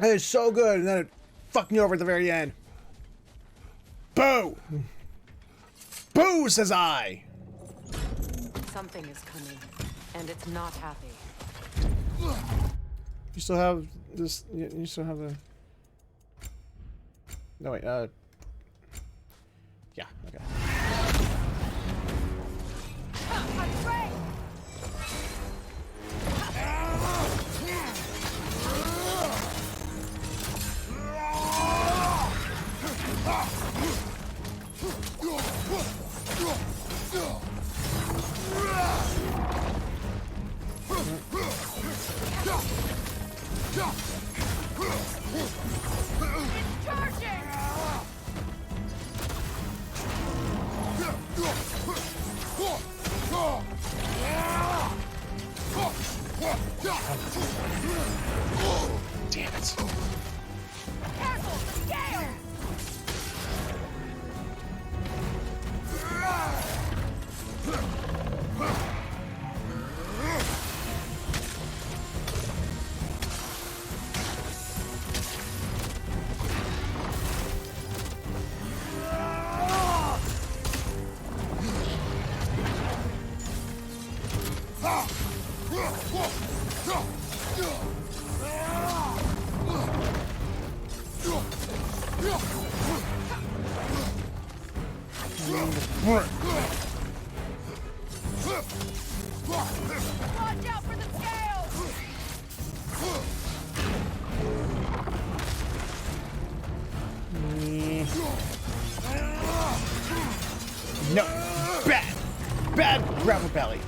It's so good, and then it fucked me over at the very end. Boo! Boo, says I! Something is coming, and it's not happy. You still have this... You still have the... No, wait, yeah, okay. Damn it. Careful, the scale! Watch out for the scales! No, bad, bad gravel belly.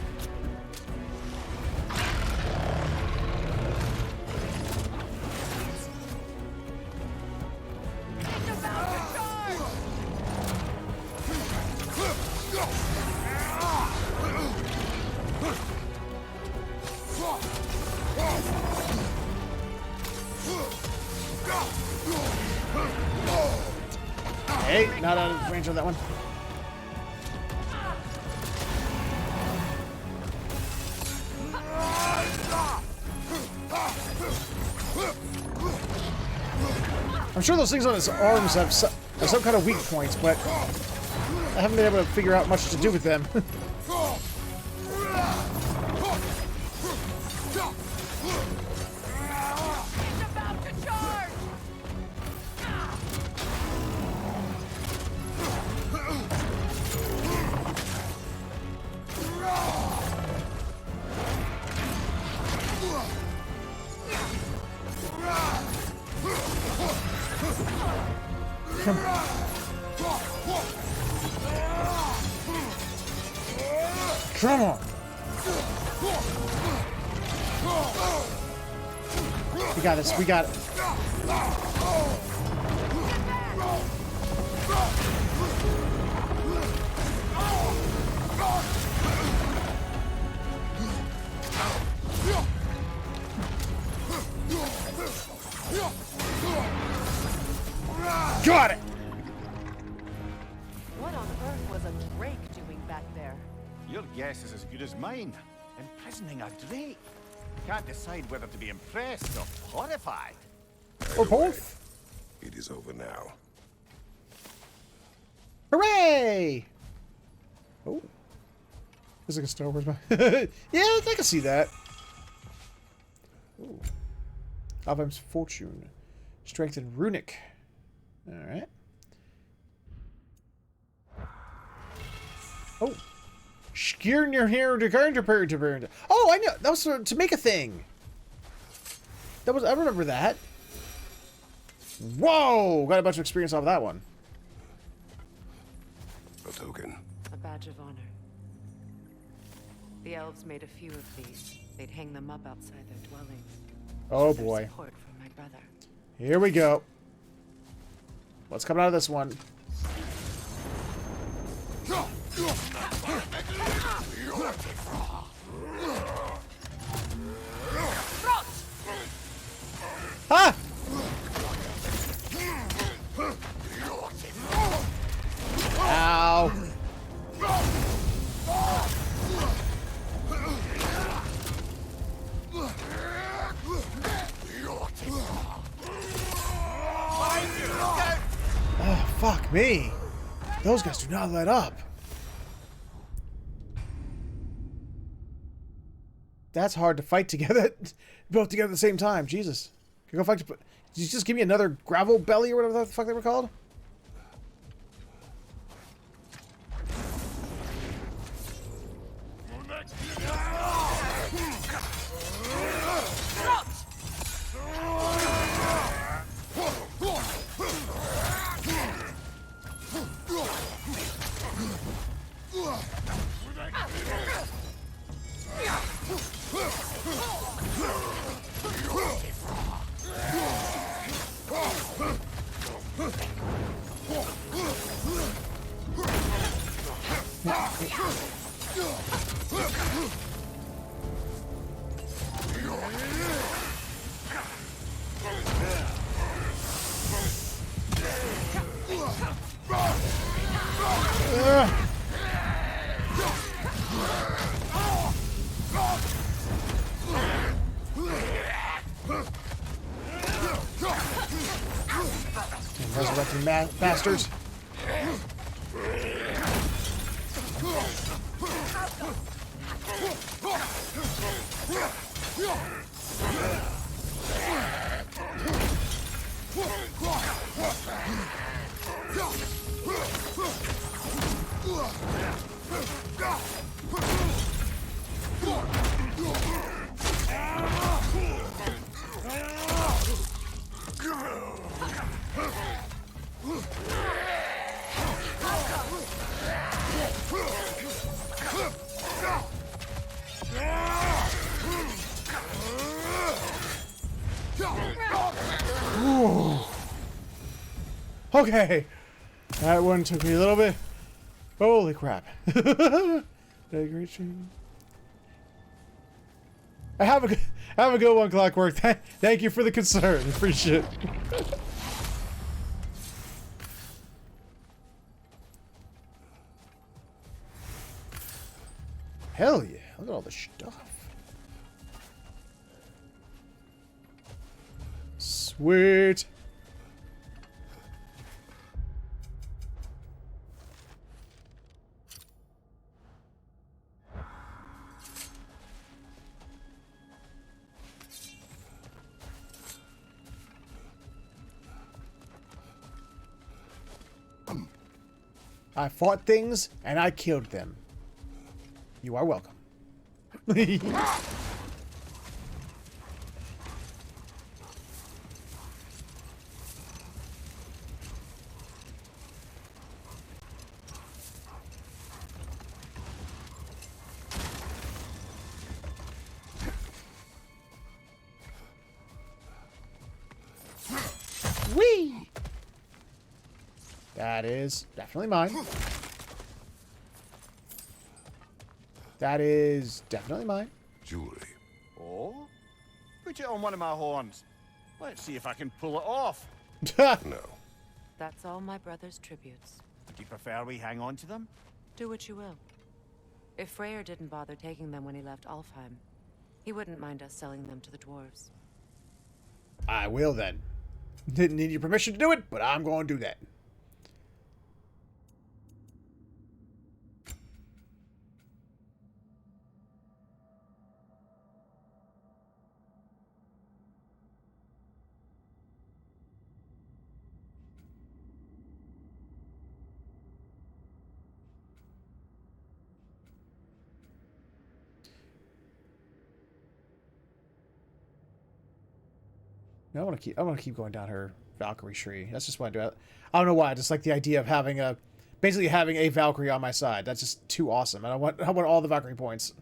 It's about to charge! Hey, not out of range of that one. I'm sure those things on his arms have some kind of weak points, but I haven't been able to figure out much to do with them. It's about to charge! Come on! We got this, we got it. Got it! What on earth was a drake doing back there? Your guess is as good as mine. Imprisoning a drake. Can't decide whether to be impressed or horrified. Or both. It is over now. Hooray! Oh. It's like a Star Wars. Yeah, I can see that. Ooh. Alvheim's Fortune. Strength and Runic. Alright. Oh. Skirn your hair to burn. Oh, I know. That was to make a thing. That was. I remember that. Whoa! Got a bunch of experience off of that one. A token. A badge of honor. The elves made a few of these. They'd hang them up outside their dwellings. Oh Their boy. Support from my brother. Here we go. What's coming out of this one? Ah! Ow! me. Those guys do not let up. That's hard to fight together. Both together at the same time. Jesus. Can I go fight? Did you just give me another gravel belly or whatever the fuck they were called? Resurrecting bastards. Okay, that one took me a little bit. Holy crap. Degradation. Have a good one, Clockwork. Thank you for the concern. Appreciate it. Hell yeah. Look at all the stuff. Sweet. I fought things, and I killed them. You are welcome. Whee! That is definitely mine. That is definitely mine. Jewelry. Oh? Put it on one of my horns. Let's see if I can pull it off. No. That's all my brother's tributes. Would you prefer we hang on to them? Do what you will. If Freyr didn't bother taking them when he left Alfheim, he wouldn't mind us selling them to the dwarves. I will then. Didn't need your permission to do it, but I'm going to do that. No, I want to keep going down her Valkyrie tree. That's just what I do. I don't know why. I just like the idea of having basically having a Valkyrie on my side. That's just too awesome. And I want all the Valkyrie points.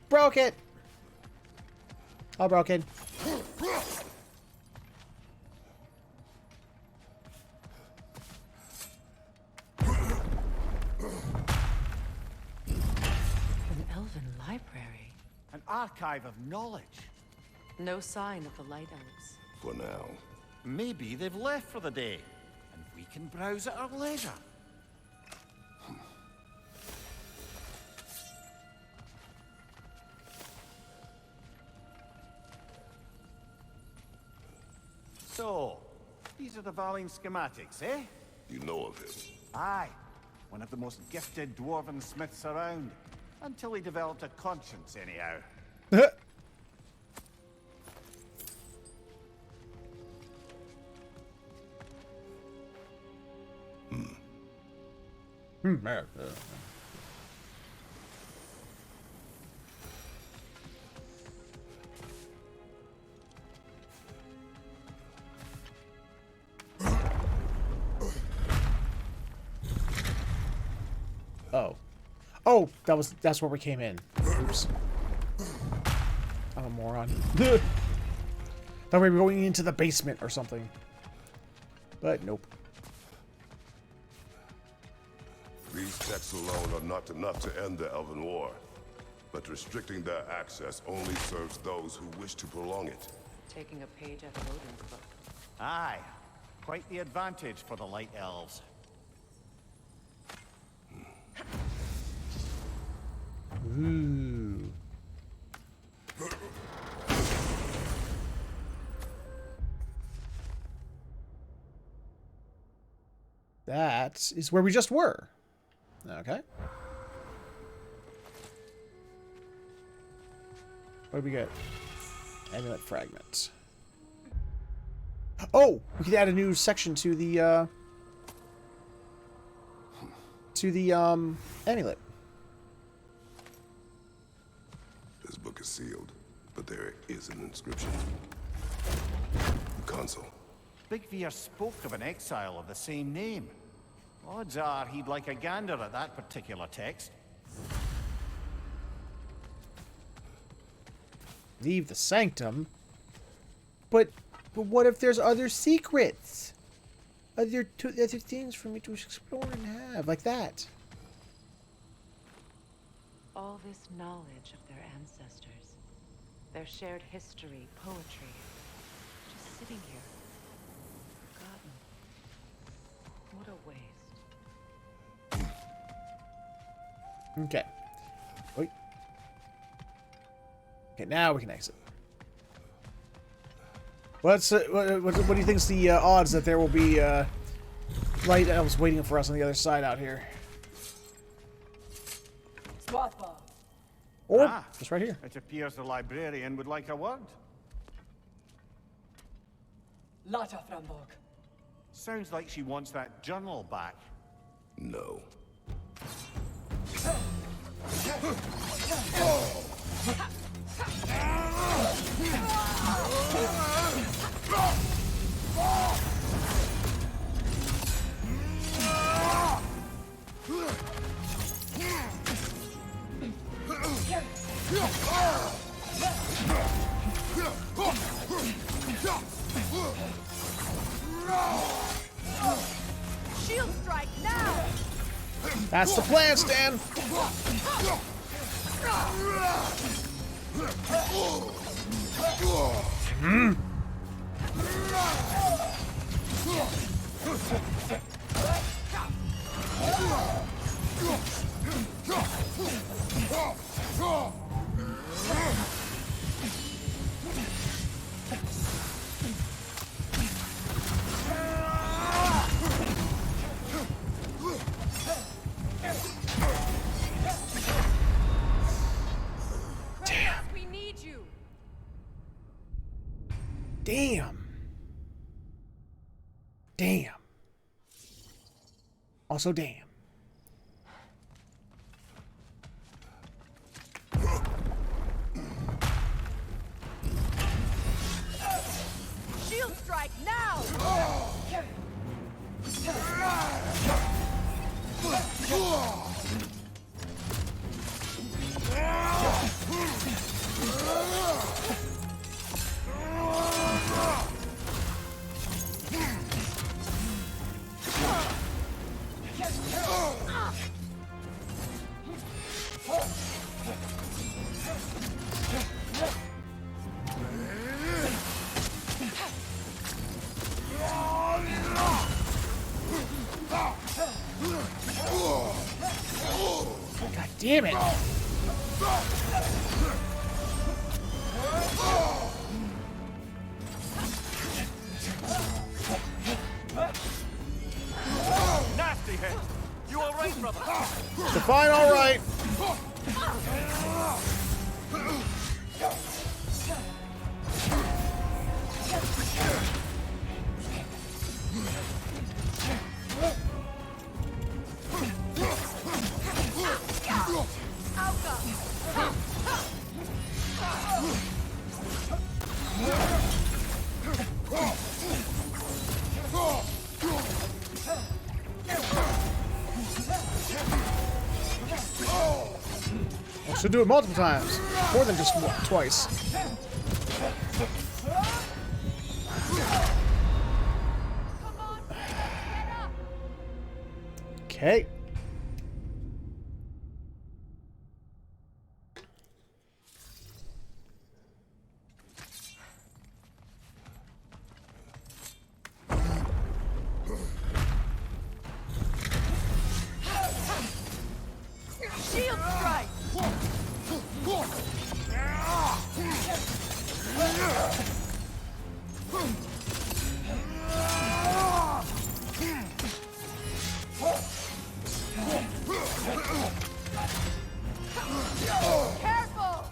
Broke it. All broken. An elven library. An archive of knowledge. No sign of the Light Elves. For now. Maybe they've left for the day, and we can browse at our leisure. So, these are the Valine schematics, eh? You know of him. Aye. One of the most gifted dwarven smiths around. Until he developed a conscience, anyhow. Oh. Oh, that's where we came in. Oops. I'm a moron. Thought we were going into the basement or something. But nope. These texts alone are not enough to end the Elven War. But restricting their access only serves those who wish to prolong it. Taking a page out of Odin's book. Aye. Quite the advantage for the Light Elves. Ooh. That is where we just were. Okay. What do we get? Amulet fragment. Oh, we could add a new section to the amulet. This book is sealed, but there is an inscription. The console. Big Veer spoke of an exile of the same name. Odds are he'd like a gander at that particular text. Leave the sanctum? But what if there's other secrets? Other things for me to explore and have, like that. All this knowledge of their ancestors, their shared history, poetry, just sitting here, forgotten. What a waste. Okay. Wait. Okay, now we can exit. What do you think's the odds that there will be Light Elves waiting for us on the other side out here? Or just right here. It appears the librarian would like a word. Lata Framborg. Sounds like she wants that journal back. No. Shield strike now! That's the plan, Stan. We need you! Damn. Damn. Also, damn. Shield strike now! Damn it! Nasty hit. You all right, brother? Define all right. I should do it multiple times, more than just twice. Okay. Shield strike! Careful!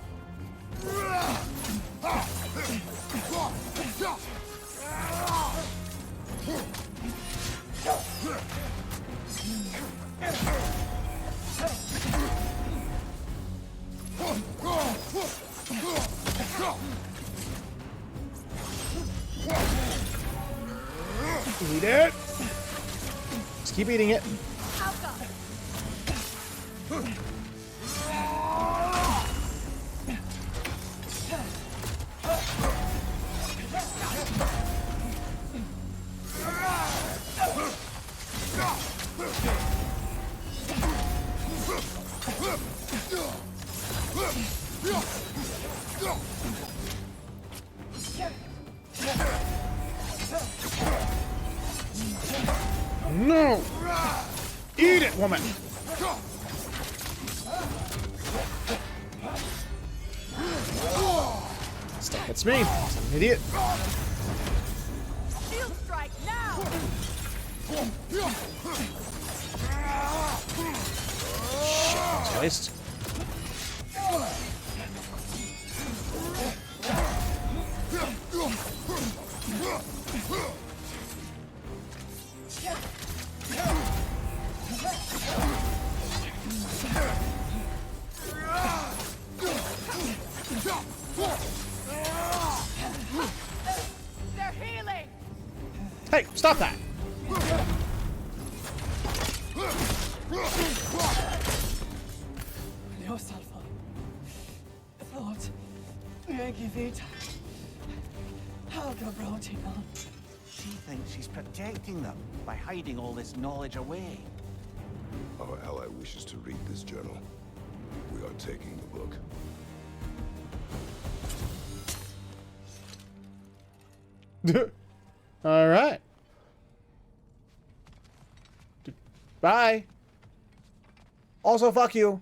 Eat it. Just keep eating it. No! Eat it, woman! Still hits me. I'm an idiot. Shield strike now! Shit, waste. They're healing! Hey, stop that! Yourself. Thought. Regivita. Helga brought him on. She thinks she's protecting them by hiding all this knowledge away. Our ally wishes to read this journal. We are taking the book. All right. Bye. Also, fuck you.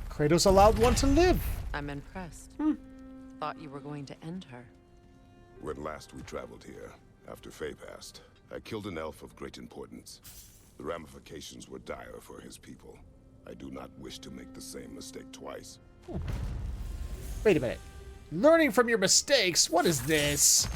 Kratos allowed one to live. I'm impressed. Thought you were going to end her. When last we traveled here, after Faye passed, I killed an elf of great importance. The ramifications were dire for his people. I do not wish to make the same mistake twice. Wait a minute. Learning from your mistakes? What is this?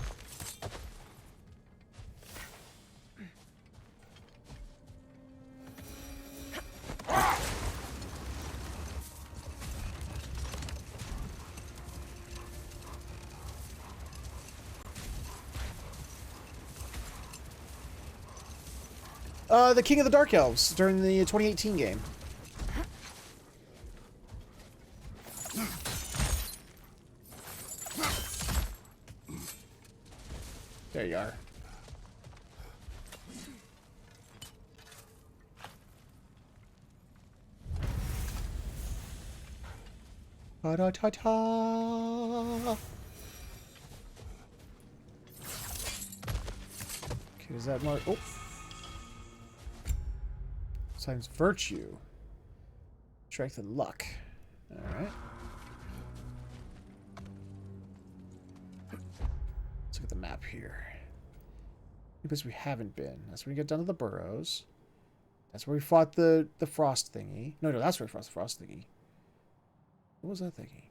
The King of the Dark Elves during the 2018 game. There you are. Ta-da-ta-ta. Okay, does that mark? Oh. times virtue. Strength and luck. Alright. Let's look at the map here. Because we haven't been. That's when we get down to the burrows. That's where we fought the frost thingy. No, that's where we fought the frost thingy. What was that thingy?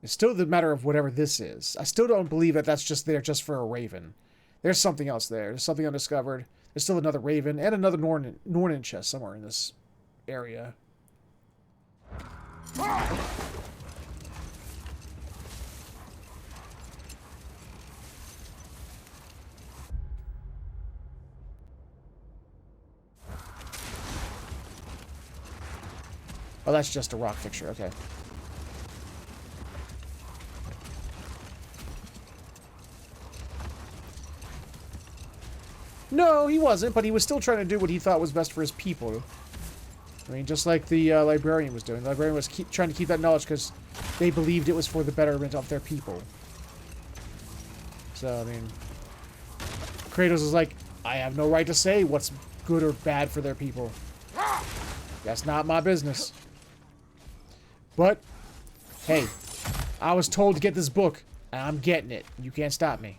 It's still the matter of whatever this is. I still don't believe that that's just there just for a raven. There's something else there. There's something undiscovered. There's still another raven and another Nornin chest somewhere in this area. Oh, that's just a rock fixture. Okay. No, he wasn't, but he was still trying to do what he thought was best for his people. I mean, just like the librarian was doing. The librarian was trying to keep that knowledge because they believed it was for the betterment of their people. So, I mean, Kratos is like, I have no right to say what's good or bad for their people. That's not my business. But, hey, I was told to get this book, and I'm getting it. You can't stop me.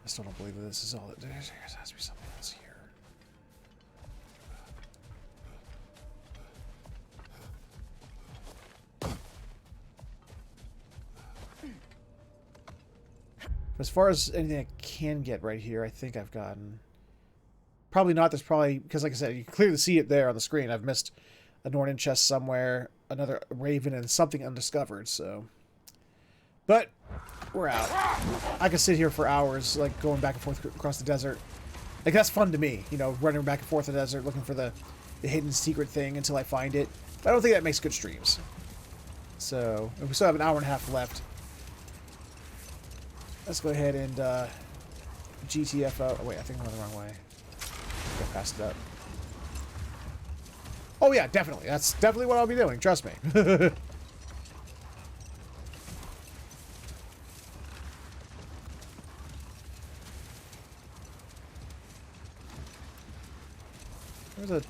I still don't believe that this is all that there is. There has to be something else here. As far as anything I can get right here, I think I've gotten. Probably not. There's probably, because like I said, you can clearly see it there on the screen. I've missed a Nornin chest somewhere, another raven, and something undiscovered, so. But we're out. I could sit here for hours, like, going back and forth across the desert. Like, that's fun to me, you know, running back and forth in the desert, looking for the hidden secret thing until I find it. But I don't think that makes good streams. So, we still have an hour and a half left. Let's go ahead and, GTFO. Oh, wait, I think I'm going the wrong way. Go past it up. Oh, yeah, definitely. That's definitely what I'll be doing. Trust me. There's a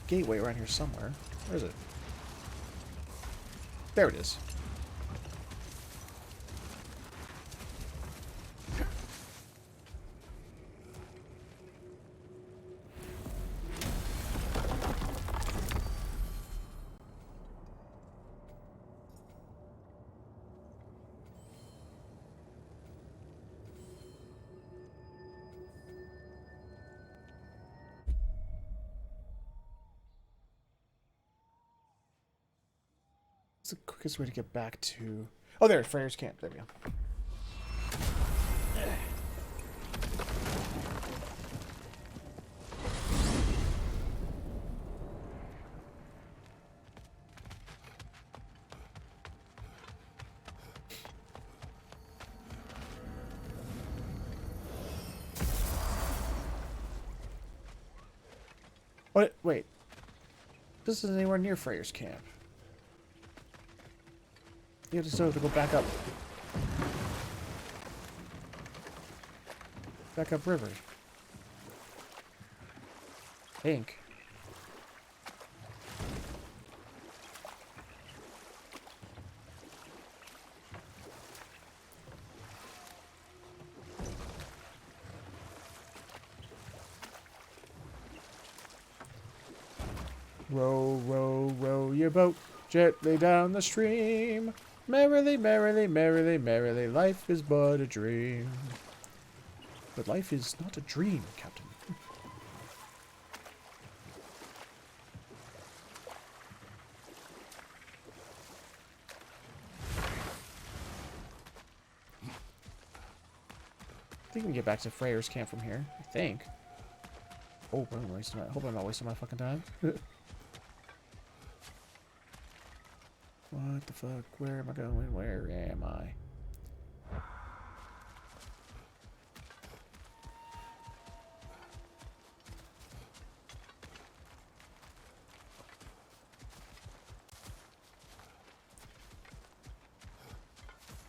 gateway around here somewhere. Where is it? There it is. The quickest way to get back to... Oh, there, Freyr's Camp. There we go. What? Wait. This isn't anywhere near Freyr's Camp. You just have to go back up. Back up river. Ink. Row, row, row your boat gently down the stream. Merrily, merrily, merrily, merrily, life is but a dream. But life is not a dream, Captain. I think we can get back to Freyr's Camp from here. I think. Oh, I hope I'm not wasting my fucking time. What the fuck? Where am I going? Where am I?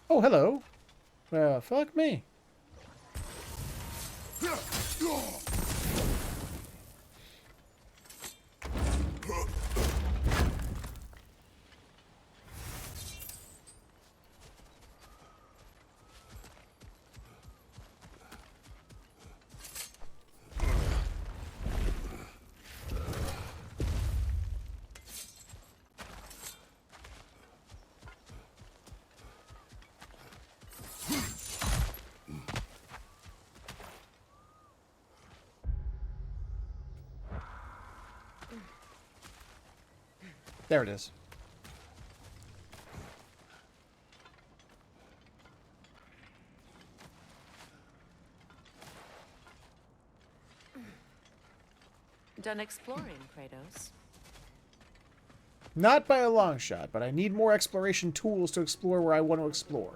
Oh, hello. Well, fuck me. There it is. Done exploring, Kratos. Not by a long shot, but I need more exploration tools to explore where I want to explore.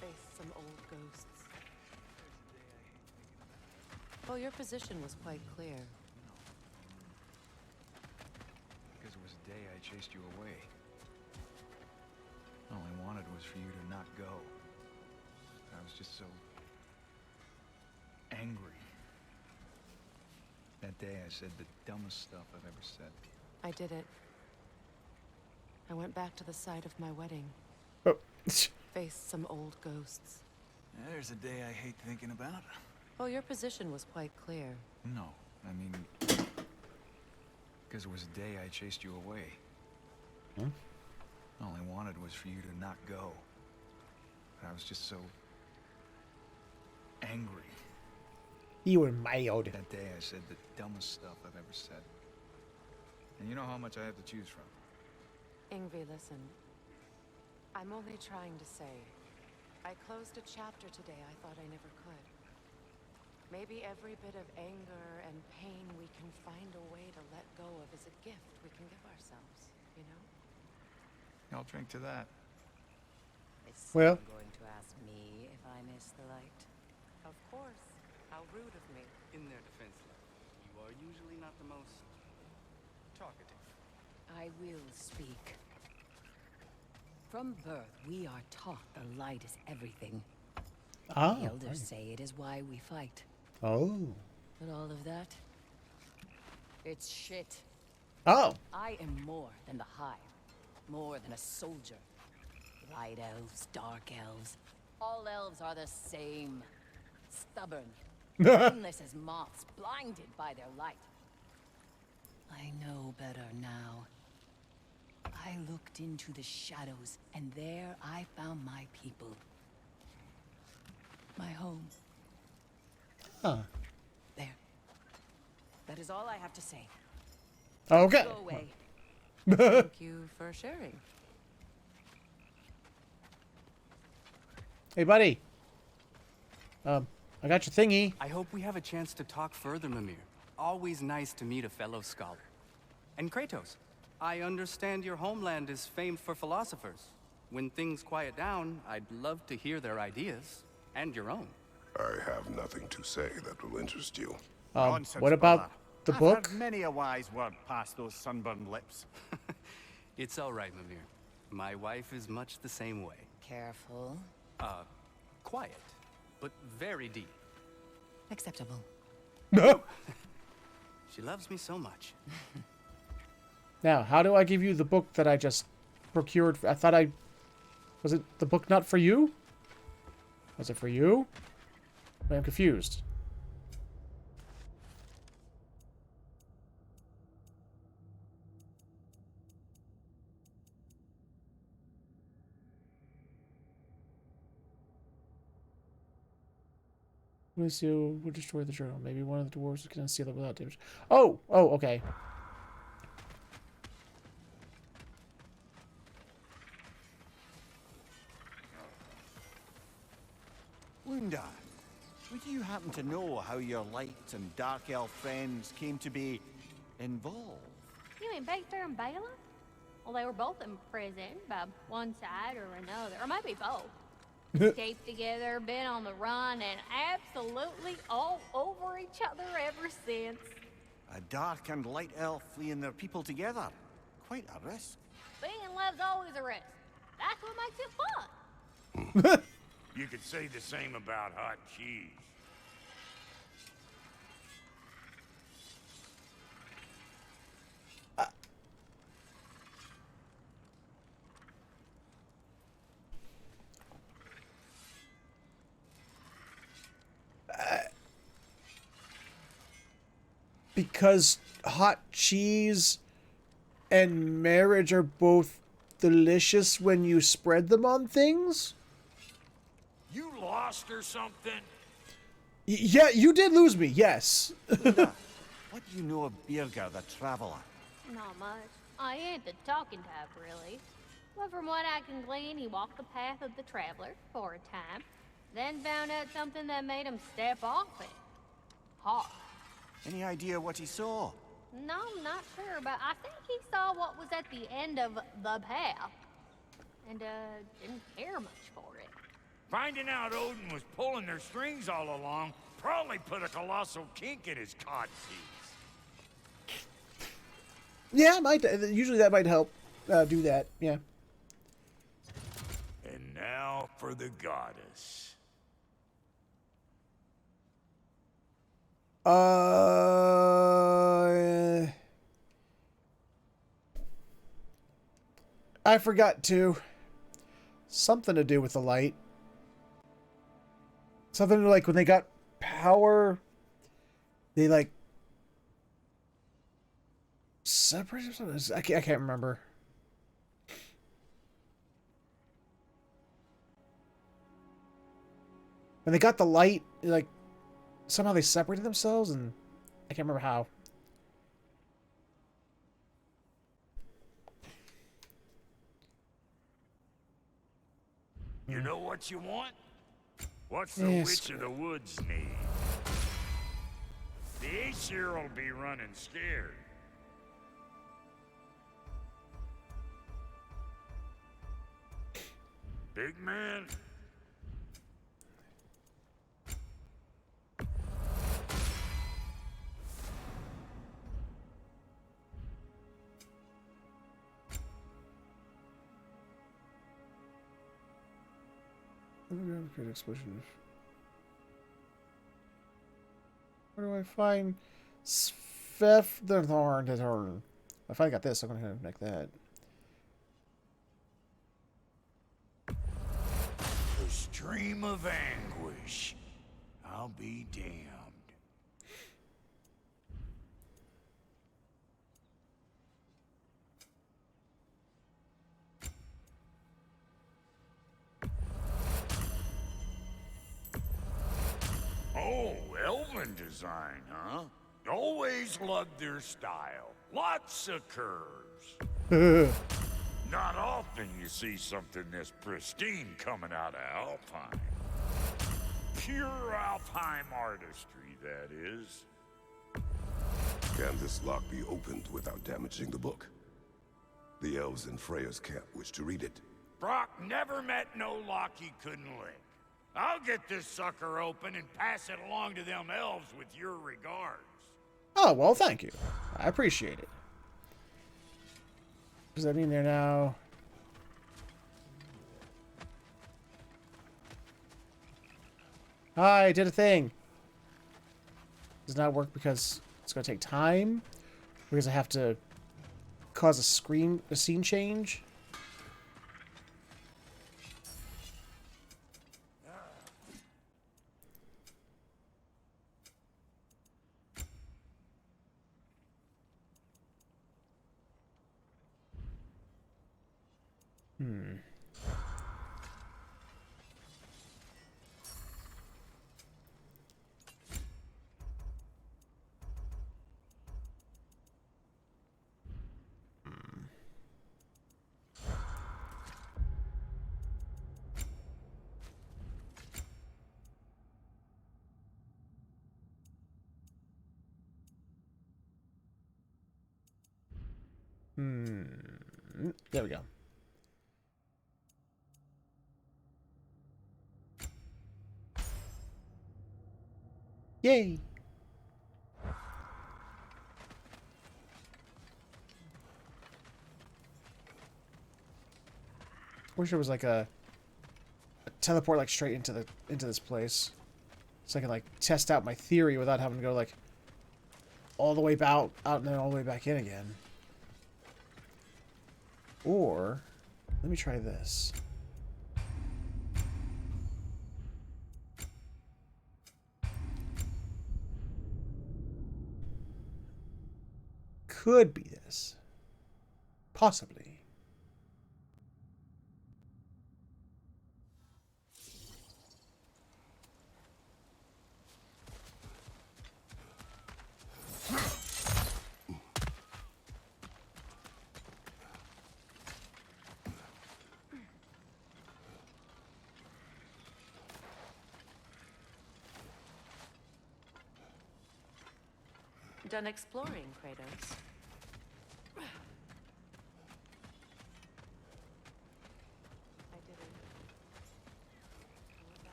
Face some old ghosts. Well, your position was quite clear. Because it was a day I chased you away. All I wanted was for you to not go. I was just so angry. That day I said the dumbest stuff I've ever said. I did it. I went back to the site of my wedding. Oh. Faced some old ghosts. There's a day I hate thinking about. Well, your position was quite clear. No, I mean... Because it was a day I chased you away. Hmm? All I wanted was for you to not go. I was just so angry. You were mild. That day I said the dumbest stuff I've ever said. And you know how much I have to choose from. Ingvi, listen. I'm only trying to say, I closed a chapter today I thought I never could. Maybe every bit of anger and pain we can find a way to let go of is a gift we can give ourselves, you know? I'll drink to that. Is Well. someone going to ask me if I miss the light? Of course. How rude of me. In their defense, you are usually not the most talkative. I will speak. From birth, we are taught the light is everything. Oh. The elders say it is why we fight. Oh. But all of that, it's shit. Oh. I am more than the hive, more than a soldier. Light elves, dark elves, all elves are the same. Stubborn, aimless as moths, blinded by their light. I know better now. I looked into the shadows, and there I found my people. My home. Huh. There. That is all I have to say. Okay. Go away. Thank you for sharing. Hey, buddy. I got your thingy. I hope we have a chance to talk further, Mimir. Always nice to meet a fellow scholar. And Kratos, I understand your homeland is famed for philosophers. When things quiet down, I'd love to hear their ideas. And your own. I have nothing to say that will interest you. Nonsense, What about brother. the I've book? heard many a wise word past those sunburned lips. It's all right, Mimir. My wife is much the same way. Careful. Quiet, but very deep. Acceptable. No. She loves me so much. Now, how do I give you the book that I just procured? I thought I... Was it the book not for you? Was it for you? I'm confused. Lucio would destroy the journal. Maybe one of the dwarves can steal it without damage. Oh! Oh, okay. Lunda, would you happen to know how your light and dark elf friends came to be involved? You mean Big Bear and Bela? Well, they were both in prison by one side or another, or maybe both. Escaped together, been on the run, and absolutely all over each other ever since. A dark and light elf fleeing their people together. Quite a risk. Being in love's always a risk. That's what makes it fun. You could say the same about hot cheese. Because hot cheese and marriage are both delicious when you spread them on things? You lost or something? Yeah, you did lose me, yes. What do you know of Birger the Traveler? Not much. I ain't the talking type, really. But from what I can glean, he walked the path of the traveler for a time, then found out something that made him step off it. Hard. Any idea what he saw? No, I'm not sure, but I think he saw what was at the end of the path. And, didn't care much for it. Finding out Odin was pulling their strings all along probably put a colossal kink in his cod teeth. Yeah, it might. Usually that might help do that. Yeah. And now for the goddess. I forgot to. Something to do with the light. Something like when they got power, they like separated or something. I can't remember. When they got the light, like somehow they separated themselves, and I can't remember how. You know what you want? What's the Witch of the Woods need? The Aesir will be running scared. Big man? Explosion. Where do I find Svef the Thorn? If I got this, I'm gonna make that. The stream of anguish. I'll be damned. Oh, Elven design, huh? Always loved their style. Lots of curves. Not often you see something this pristine coming out of Alpine. Pure Alpine artistry, that is. Can this lock be opened without damaging the book? The elves in Freya's camp wish to read it. Brock never met no lock he couldn't lick. I'll get this sucker open and pass it along to them elves with your regards. Oh, well, thank you. I appreciate it. Does that mean they're now... I did a thing. Does not work because it's going to take time? Because I have to cause a scene change? There we go. Yay! Wish there was like a teleport like straight into this place, so I can like test out my theory without having to go like all the way out and then all the way back in again. Or let me try this. Could be this. Possibly. Done exploring, Kratos? I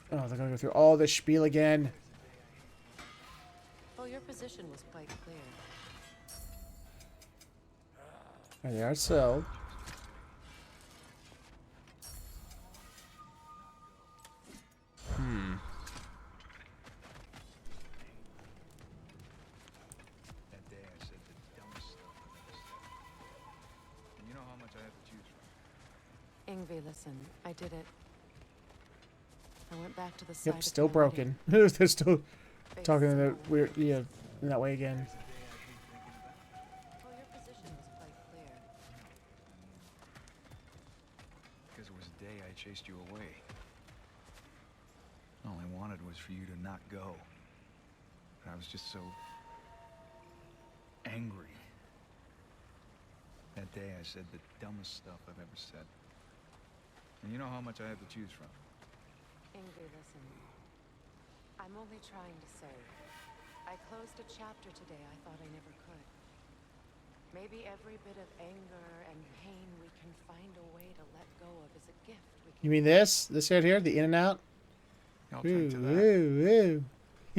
didn't. Oh, they're gonna go through all this spiel again. Well, your position was quite clear. There they are, so. That day I said the dumbest stuff I've ever said. And you know how much I have to choose from. Ingvi, listen, I did it. I went back to the site. Yep, of still my broken. wedding. They're still Face talking in someone. that weird, yeah, in that way again. Well, your position was quite clear. Because it was the day I chased you away. All I wanted was for you to not go. But I was just so angry. That day I said the dumbest stuff I've ever said. And you know how much I have to choose from. Ingvi, listen. I'm only trying to say. I closed a chapter today I thought I never could. Maybe every bit of anger and pain we can find a way to let go of is a gift we can. You mean this? This right here? The in and out? I'll Ooh, drink to that. ooh,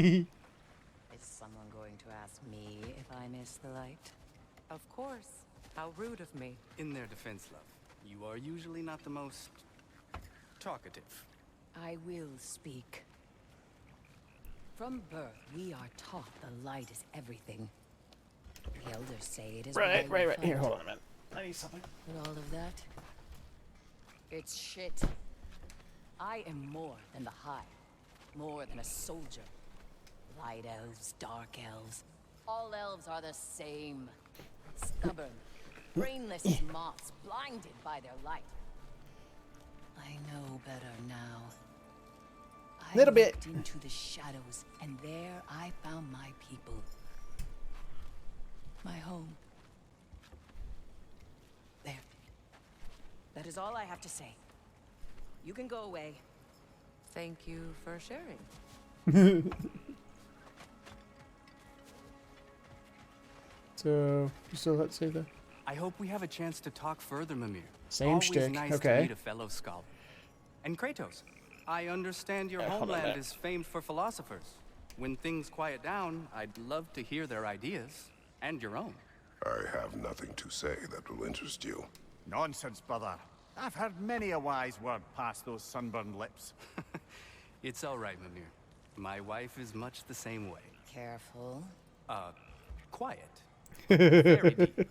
ooh. Is someone going to ask me if I miss the light? Of course. How rude of me. In their defense, love, you are usually not the most talkative. I will speak. From birth, we are taught the light is everything. The elders say it is Right. why we Here, fight. hold on a minute. I need something. But all of that, it's shit. I am more than the Hive, more than a soldier. Light elves, dark elves, all elves are the same. Stubborn, brainless as moths, blinded by their light. I know better now. I Little bit. looked into the shadows, and there I found my people. My home. There. That is all I have to say. You can go away. Thank you for sharing. So, you still let's say that? I hope we have a chance to talk further, Mimir. Same Always shtick, nice okay. to meet a fellow scholar. And Kratos, I understand your Hold on a homeland minute. is famed for philosophers. When things quiet down, I'd love to hear their ideas. And your own. I have nothing to say that will interest you. Nonsense, brother. I've heard many a wise word past those sunburned lips. It's all right, Mimir. My wife is much the same way. Careful. Quiet. Very deep.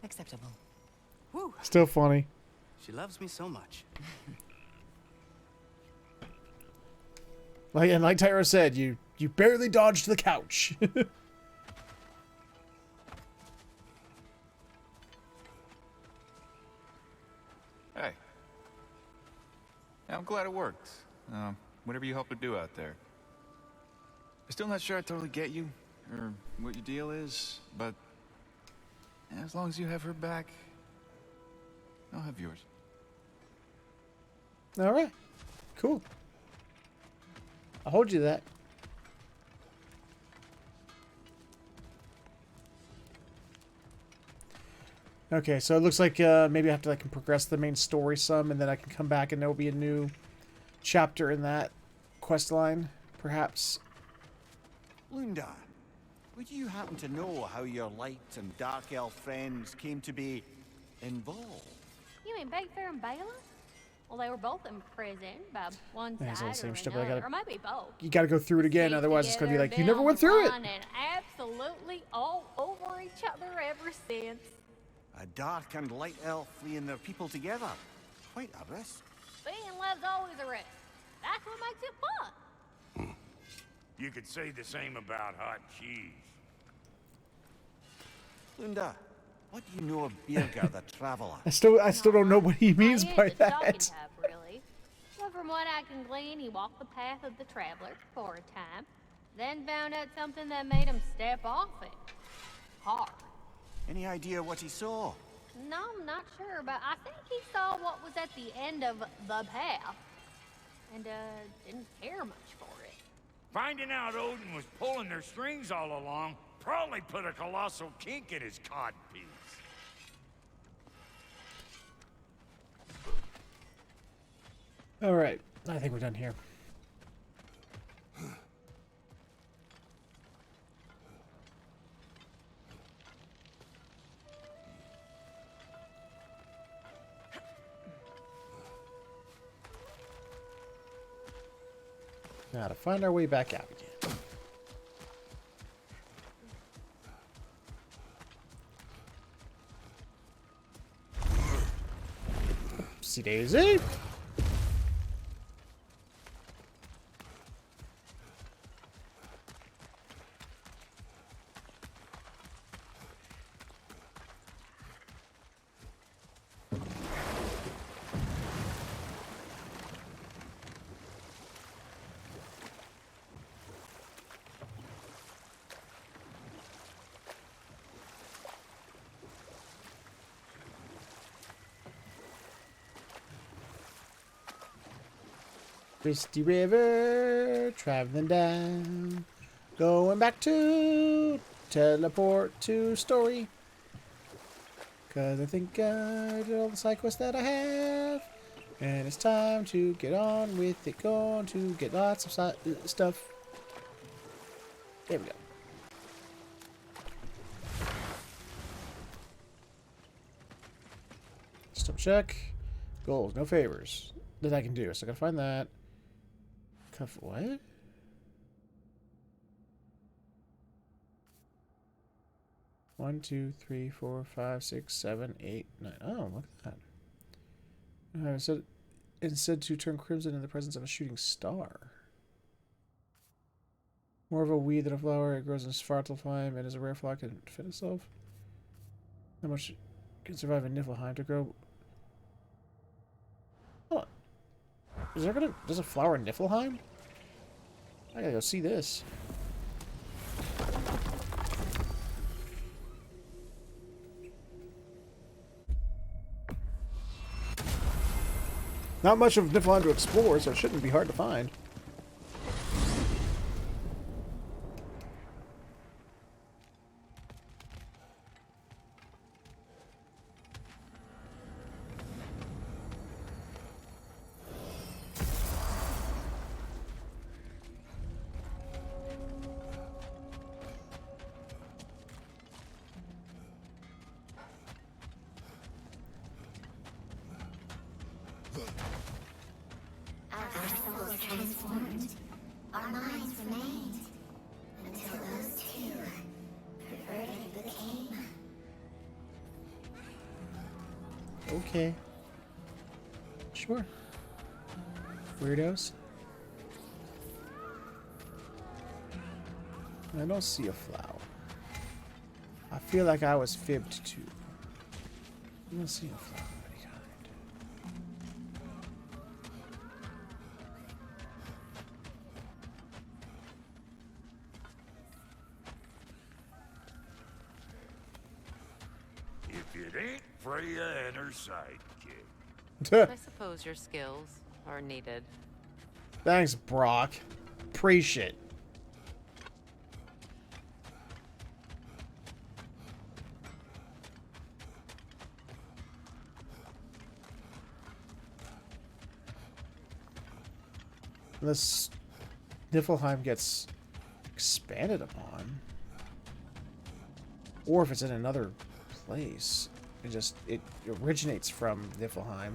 Acceptable. Woo! Still funny. She loves me so much. Like Tyra said, you barely dodged the couch. Hey. Yeah, I'm glad it worked. Whatever you hope to do out there. I'm still not sure I totally get you, or what your deal is, but as long as you have her back, I'll have yours. All right, cool. I'll hold you to that. Okay, so it looks like maybe I have to like progress the main story some, and then I can come back and there will be a new chapter in that quest line, perhaps. Lunda, would you happen to know how your light and dark elf friends came to be involved? You mean Big Fair and Bela? Well, they were both imprisoned by one Yeah, it's all the side same or stuff, but I another, gotta- or maybe both. You got to go through it again, Stayed otherwise it's gonna be together, like you been never on went the through it. run, and absolutely all over each other ever since. A dark and light elf fleeing their people together. Quite a risk. Being in love's always a risk. That's what makes it fun. You could say the same about hot cheese. Lunda, what do you know of Birger the Traveler? I still don't know what he means He ain't by the talking that. type, really. But from what I can glean, he walked the path of the traveler for a time, then found out something that made him step off it. Hard. Any idea what he saw? No, I'm not sure, but I think he saw what was at the end of the path. And, didn't care much for it. Finding out Odin was pulling their strings all along probably put a colossal kink in his codpiece. Alright, I think we're done here. Now to find our way back out again. Oopsie daisy. Misty River, traveling down, going back to teleport to story. Cause I think I did all the side quests that I have, and it's time to get on with it. Going to get lots of stuff. There we go. Stop check. Goals, no favors that I can do. So I gotta find that. What? One, two, three, 4, 5, 6, 7, 8, 9. Oh, look at that. Instead to turn crimson in the presence of a shooting star. More of a weed than a flower. It grows in Svartalfheim and is a rare flower can fit itself. How much can survive in Niflheim to grow? Oh. There's a flower in Niflheim? I gotta go see this. Not much of Niflheim to explore, so it shouldn't be hard to find. Transformed. Our minds remained until those two perverted became. Okay. Sure. Weirdos. I don't see a flower. I feel like I was fibbed too. I don't see a flower. Freya and her sidekick. I suppose your skills are needed. Thanks, Brock. Appreciate it. Unless Niflheim gets expanded upon. Or if it's in another place. It originates from Niflheim.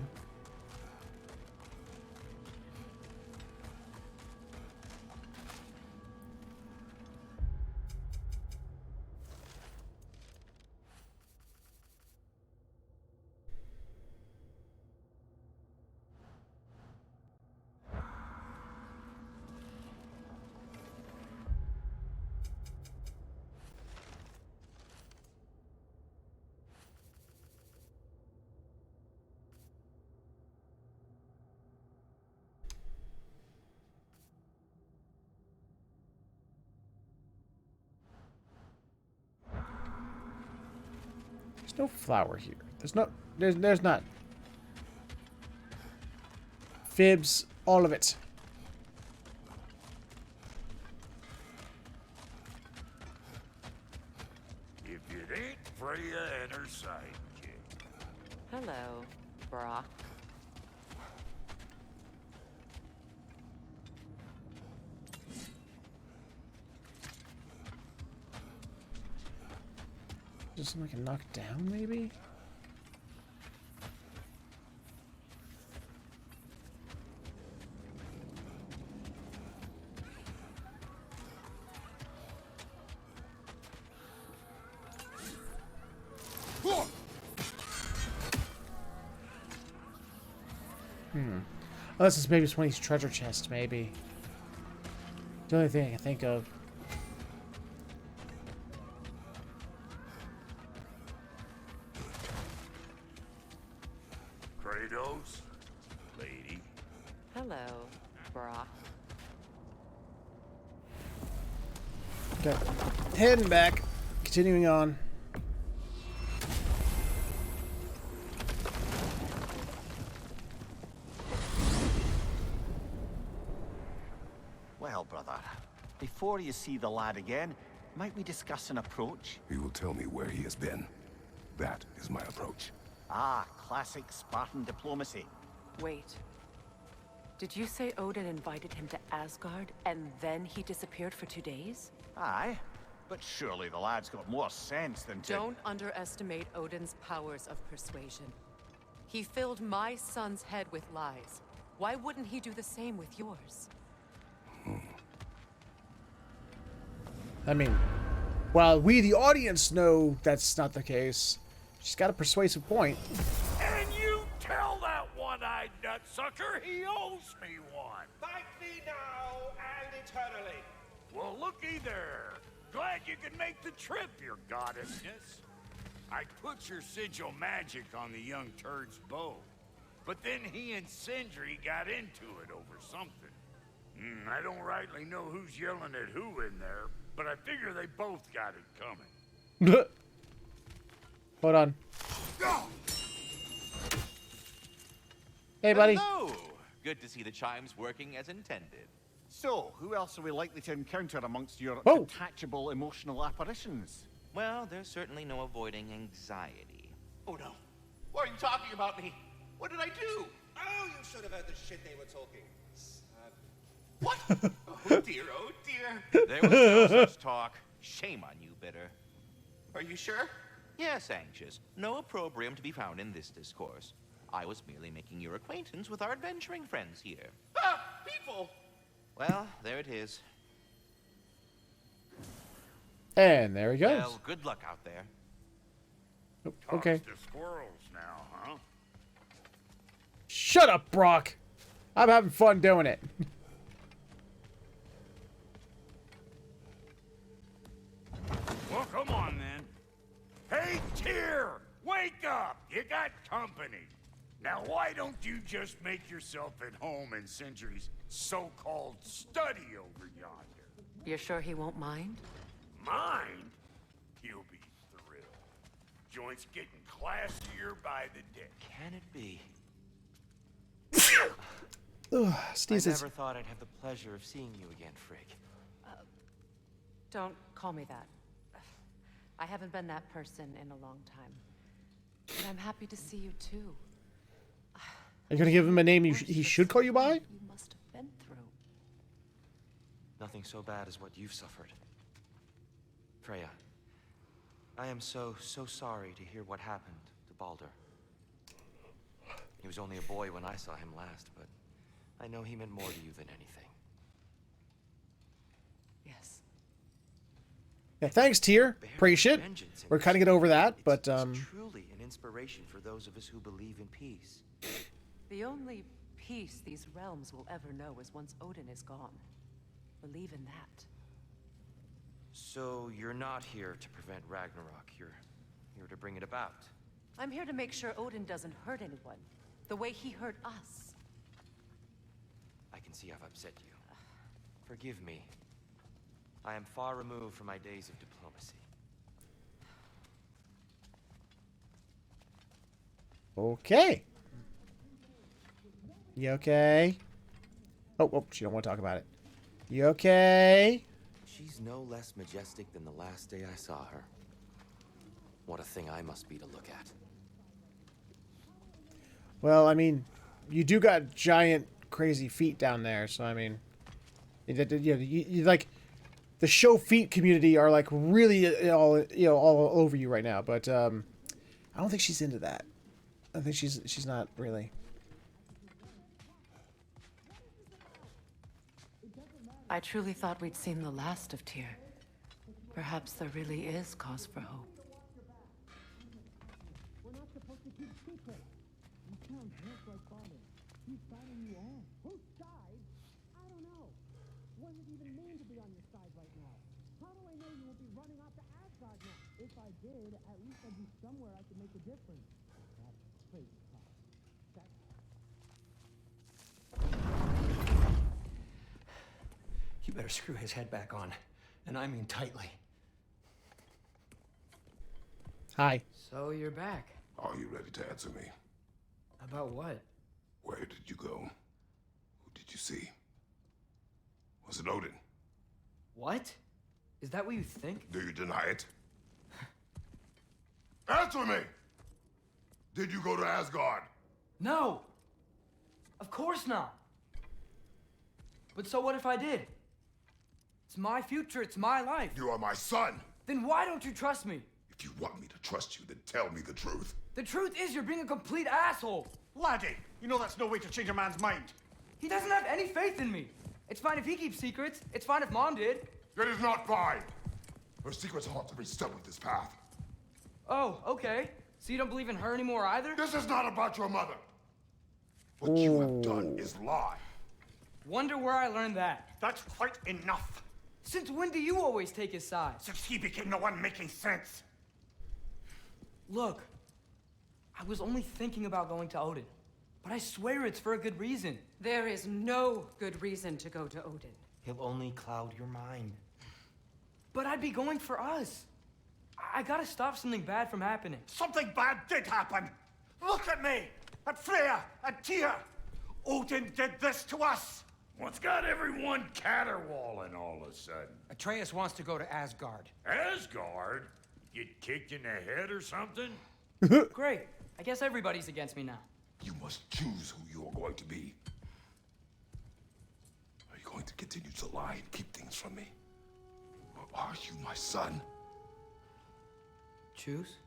There's no flower here. There's not. Fibs, all of it. Freya and her sidekick. Hello, Brock. Just something I can knock down, maybe? Unless it's maybe one of these treasure chests, maybe. The only thing I can think of. Kratos, lady. Hello, Brock. Okay. Heading back. Continuing on. Well, brother, before you see the lad again, might we discuss an approach? He will tell me where he has been. That is my approach. Ah, classic Spartan diplomacy. Wait. Did you say Odin invited him to Asgard, and then he disappeared for 2 days? Aye, but surely the lad's got more sense than to... Don't underestimate Odin's powers of persuasion. He filled my son's head with lies. Why wouldn't he do the same with yours? I mean, while we, the audience, know that's not the case, she's got a persuasive point. And you tell that one-eyed nutsucker he owes me one. Thank thee now and eternally. Well, looky there. Glad you could make the trip, your goddessness. I put your sigil magic on the young turd's bow, but then he and Sindri got into it over something. I don't rightly know who's yelling at who in there, but I figure they both got it coming. Hold on. Hey, buddy. Hello! Good to see the chimes working as intended. So, who else are we likely to encounter amongst your Whoa. detachable emotional apparitions? Well, there's certainly no avoiding anxiety. Oh no. Why are you talking about me? What did I do? Oh, you should have heard the shit they were talking. What? Oh dear, oh dear. There was no such talk. Shame on you, Bitter. Are you sure? Yes, Anxious. No opprobrium to be found in this discourse. I was merely making your acquaintance with our adventuring friends here. Ah, people! Well, there it is. And there he goes. Well, good luck out there. Oh, okay. Talks to squirrels now, huh? Shut up, Brock. I'm having fun doing it. Well, come on then. Hey, Tyr! Wake up! You got company. Now, why don't you just make yourself at home in Sindri's so-called study over yonder? You're sure he won't mind? Mind? He'll be thrilled. Joint's getting classier by the day. Can it be? Ugh, I sneezes. never thought I'd have the pleasure of seeing you again, Frigg. Don't call me that. I haven't been that person in a long time. But I'm happy to see you too. Are you gonna give him a name he should call you by? You must have been through. Nothing so bad as what you've suffered. Freya, I am so sorry to hear what happened to Baldur. He was only a boy when I saw him last, but I know he meant more to you than anything. Yes. Yeah, thanks, Tyr. Appreciate it. We're kind of get over that, but It's truly an inspiration for those of us who believe in peace. The only peace these realms will ever know is once Odin is gone. Believe in that. So you're not here to prevent Ragnarok. You're here to bring it about. I'm here to make sure Odin doesn't hurt anyone, the way he hurt us. I can see I've upset you. Forgive me. I am far removed from my days of diplomacy. okay. You okay? Oh, she don't want to talk about it. You okay? She's no less majestic than the last day I saw her. What a thing I must be to look at. Well, I mean, you do got giant, crazy feet down there, so I mean, you like the show feet community are like really all over you right now. But I don't think she's into that. I think she's not really. I truly thought we'd seen the last of Tyr. Perhaps there really is cause for hope. We're not supposed to keep secrets. You sound just like father. He's fighting you on. Whose side? I don't know. What does it even mean to be on your side right now? How do I know you won't be running off to Asgard now? If I did, at least I'd be somewhere I could make a difference. That's crazy talk. You better screw his head back on. And I mean tightly. Hi. So you're back. Are you ready to answer me? About what? Where did you go? Who did you see? Was it Odin? What? Is that what you think? Do you deny it? Answer me! Did you go to Asgard? No! Of course not! But so what if I did? It's my future, it's my life. You are my son! Then why don't you trust me? If you want me to trust you, then tell me the truth. The truth is you're being a complete asshole. Laddie, you know that's no way to change a man's mind. He doesn't have any faith in me. It's fine if he keeps secrets. It's fine if Mom did. It is not fine. Her secrets ought to be stuck with this path. Oh, okay. So you don't believe in her anymore either? This is not about your mother. What you have done is lie. Wonder where I learned that. That's quite enough. Since when do you always take his side? Since he became the one making sense. Look, I was only thinking about going to Odin, but I swear it's for a good reason. There is no good reason to go to Odin. He'll only cloud your mind. But I'd be going for us. I gotta stop something bad from happening. Something bad did happen. Look at me, at Freya, at Tyr. Odin did this to us. What's got everyone caterwauling all of a sudden? Atreus wants to go to Asgard. Asgard? Get kicked in the head or something? Great. I guess everybody's against me now. You must choose who you are going to be. Are you going to continue to lie and keep things from me? Or are you my son? Choose?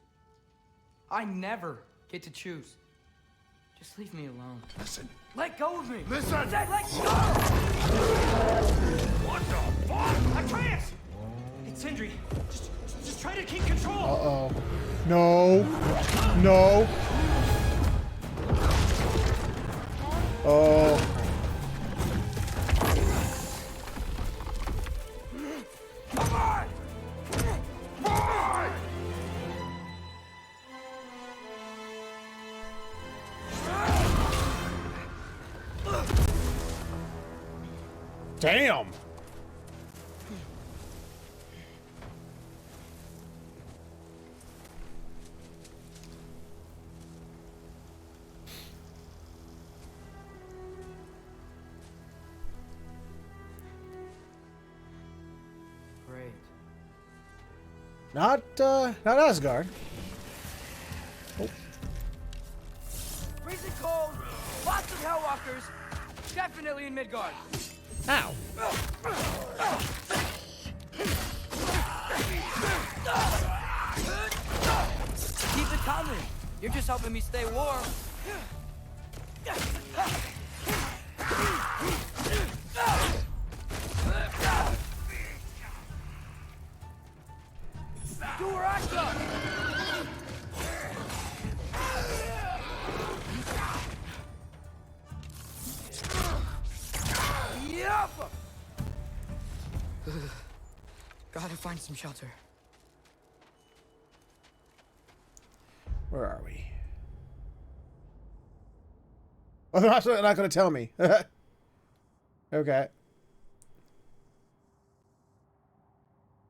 I never get to choose. Just leave me alone. Listen. Let go of me! Listen! I said let go! What the fuck? Atreus! It's Sindri. Just try to keep control! Uh-oh. No. No. Oh. Come on! Come on! Damn. Great. Not Asgard. Oh. Freezing cold, lots of Hellwalkers, definitely in Midgard. Ow. Keep it coming. You're just helping me stay warm. Duraka! Yep! Gotta find some shelter. Where are we? Oh, they're not going to tell me. Okay.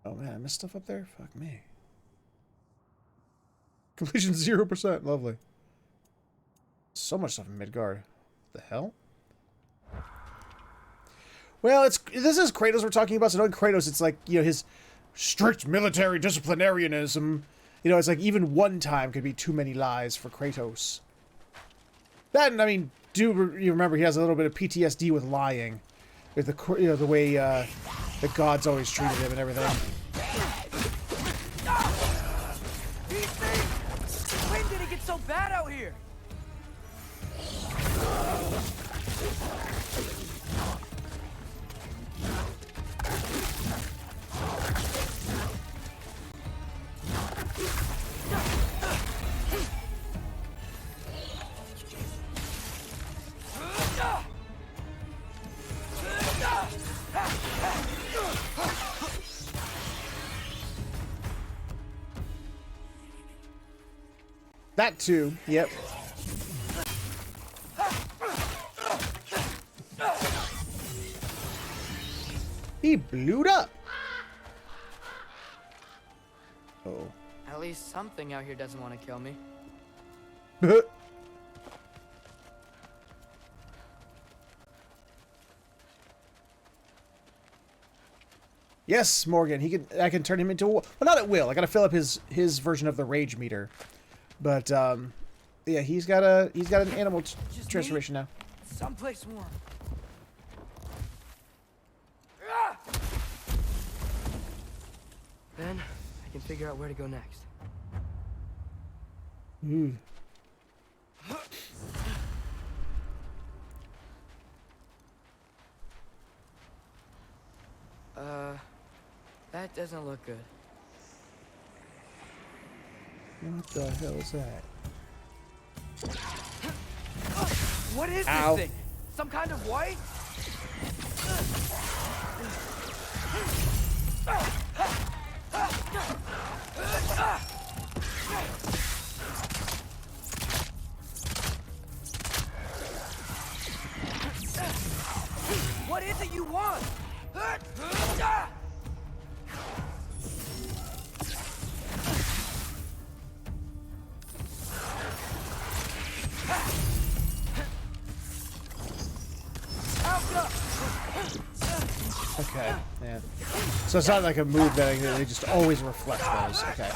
Oh man, I missed stuff up there? Fuck me. Completion 0%. Lovely. So much stuff in Midgard. What the hell? Well, this is Kratos we're talking about, so knowing Kratos, it's like, you know, his strict military disciplinarianism You know, it's like even one time could be too many lies for Kratos. Then, I mean, you remember he has a little bit of PTSD with lying. With the, you know, the way the gods always treated him and everything. When did it get so bad out here? That too, yep. He blew it up. Oh. At least something out here doesn't want to kill me. Yes, Morgan. I can turn him into. Well, not at will. I gotta fill up his version of the rage meter. But yeah, he's got an animal transformation now. Someplace warm. Then I can figure out where to go next. That doesn't look good. What the hell is that? What is Ow. this thing? Some kind of white? What is it you want? Okay, yeah. So it's not like a move that they just always reflect those. Okay.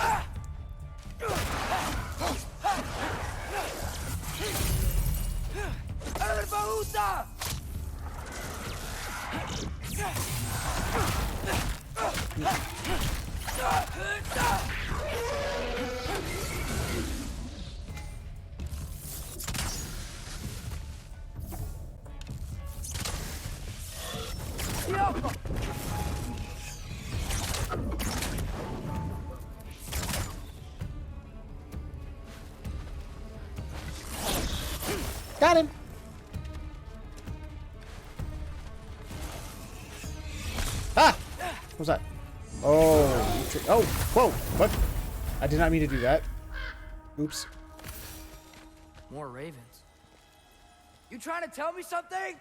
Got him. Ah! What was that? Oh, oh, whoa! What? I did not mean to do that. Oops. More ravens. You trying to tell me something?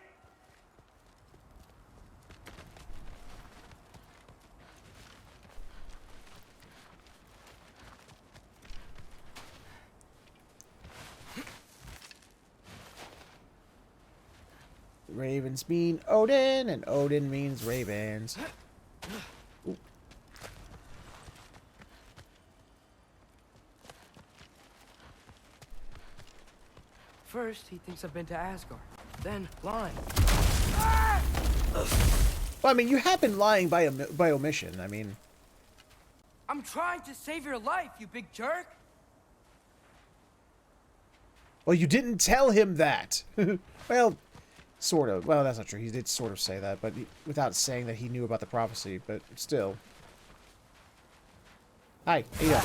Ravens mean Odin, and Odin means ravens. Ooh. First, he thinks I've been to Asgard. Then, lying. Well, I mean, you have been lying by omission. I mean... I'm trying to save your life, you big jerk! Well, you didn't tell him that! Well... Sort of. Well, that's not true. He did sort of say that, but without saying that he knew about the prophecy, but still. Hi. Here you go.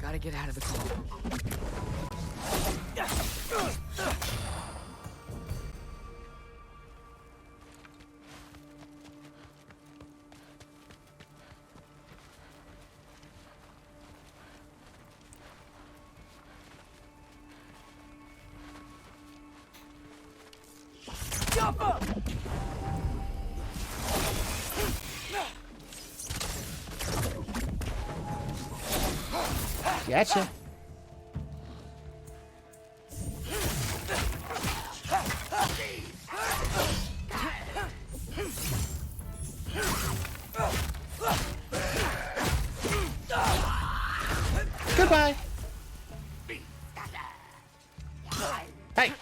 Gotta get out of the car. Gotcha. Hey!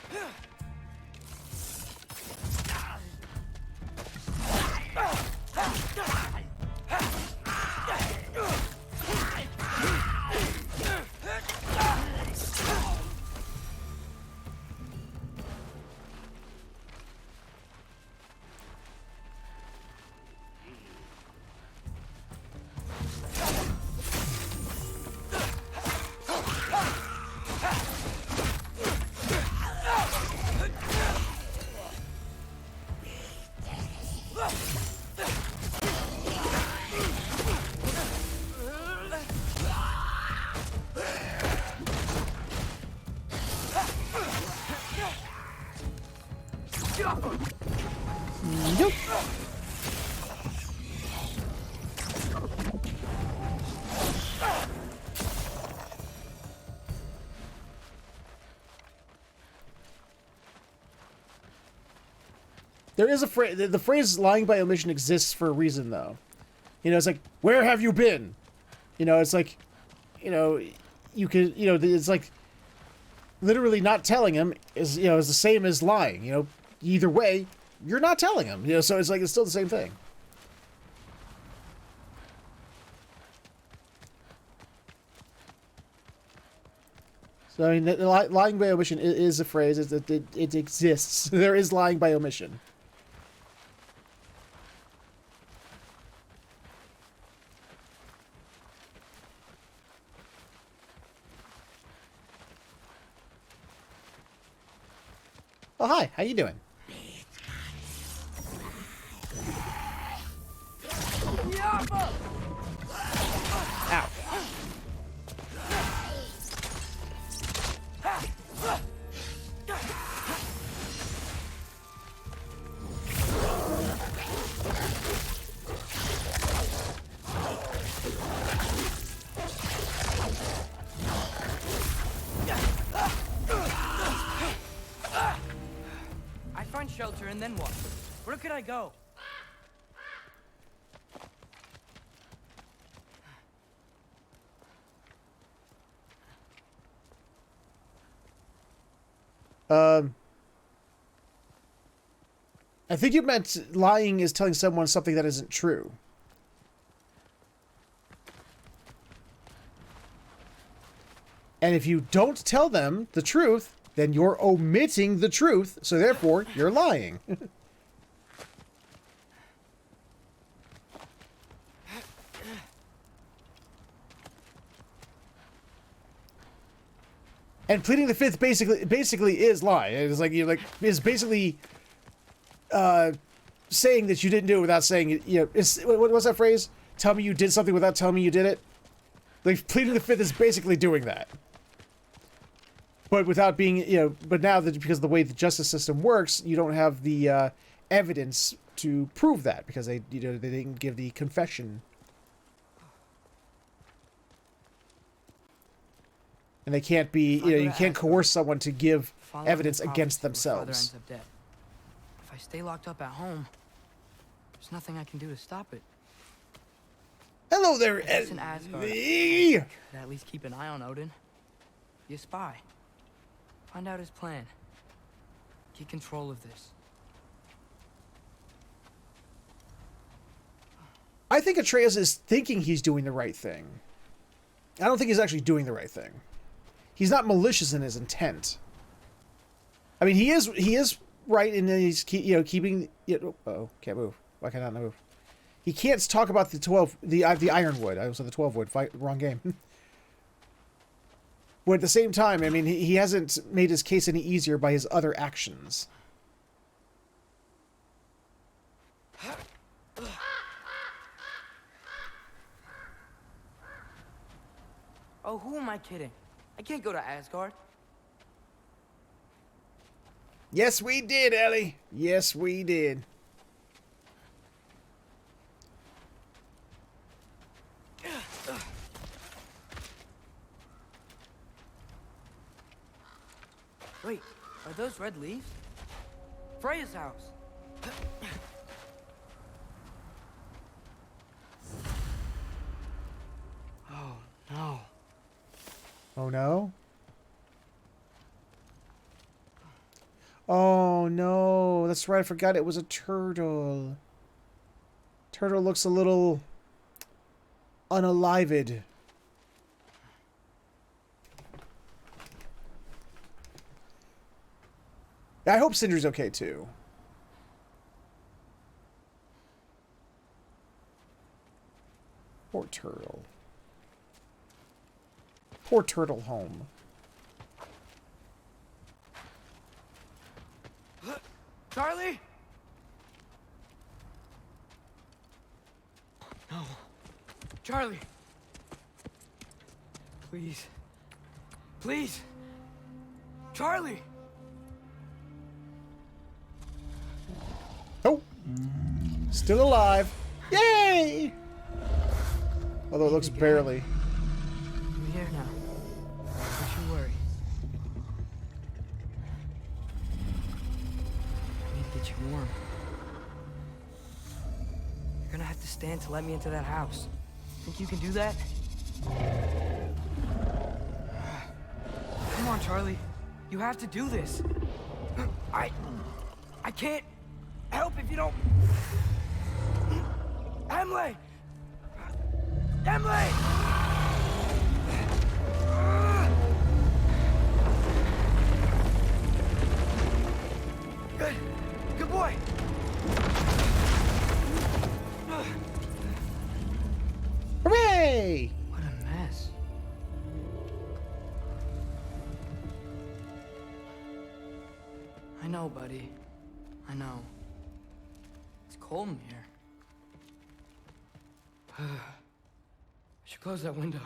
Nope. There is a phrase. The phrase "lying by omission" exists for a reason, though. You know, it's like, "Where have you been?" You know, it's like, you know, you could, you know, it's like literally not telling him is, you know, is the same as lying. You know, either way, you're not telling him. You know, so it's like it's still the same thing. So I mean, lying by omission is a phrase. It exists. There is lying by omission. Oh, hi. How you doing? Ow. I find shelter and then what? Where could I go? I think you meant lying is telling someone something that isn't true. And if you don't tell them the truth, then you're omitting the truth, so therefore you're lying. And pleading the fifth basically is lie. It's like is basically saying that you didn't do it without saying it. You know, what's that phrase? Tell me you did something without telling me you did it. Like pleading the fifth is basically doing that, but without being, you know. But now that because of the way the justice system works, you don't have the evidence to prove that because they didn't give the confession. And they can't be, you know, you can't coerce someone to give evidence against themselves. If I stay locked up at home, there's nothing I can do to stop it. Hello there, It's an Asgard. At least keep an eye on Odin. Be a spy. Find out his plan. Get control of this. I think Atreus is thinking he's doing the right thing. I don't think he's actually doing the right thing. He's not malicious in his intent. I mean, he is right in that he's keeping. Oh, can't move. Why can't I not move? He can't talk about the ironwood. I was on the 12 wood. Wrong game. But at the same time, I mean, he hasn't made his case any easier by his other actions. Oh, who am I kidding? I can't go to Asgard. Yes, we did, Ellie. Yes, we did. Wait, are those red leaves? Freya's house. Oh, no. Oh, no? Oh no, that's right. I forgot it was a turtle. Turtle looks a little unalived. I hope Sindri's okay too. Poor turtle. Poor turtle home. Charlie? No. Charlie. Please. Please. Charlie. Oh. Still alive. Yay! Although it looks barely. I'm here now. Don't you worry. I need to get you warm. You're gonna have to stand to let me into that house. Think you can do that? Come on, Charlie. You have to do this. I can't help if you don't. Emily! Emily! Good. Good boy. Hooray! What a mess. I know, buddy. I know. It's cold in here. I should close that window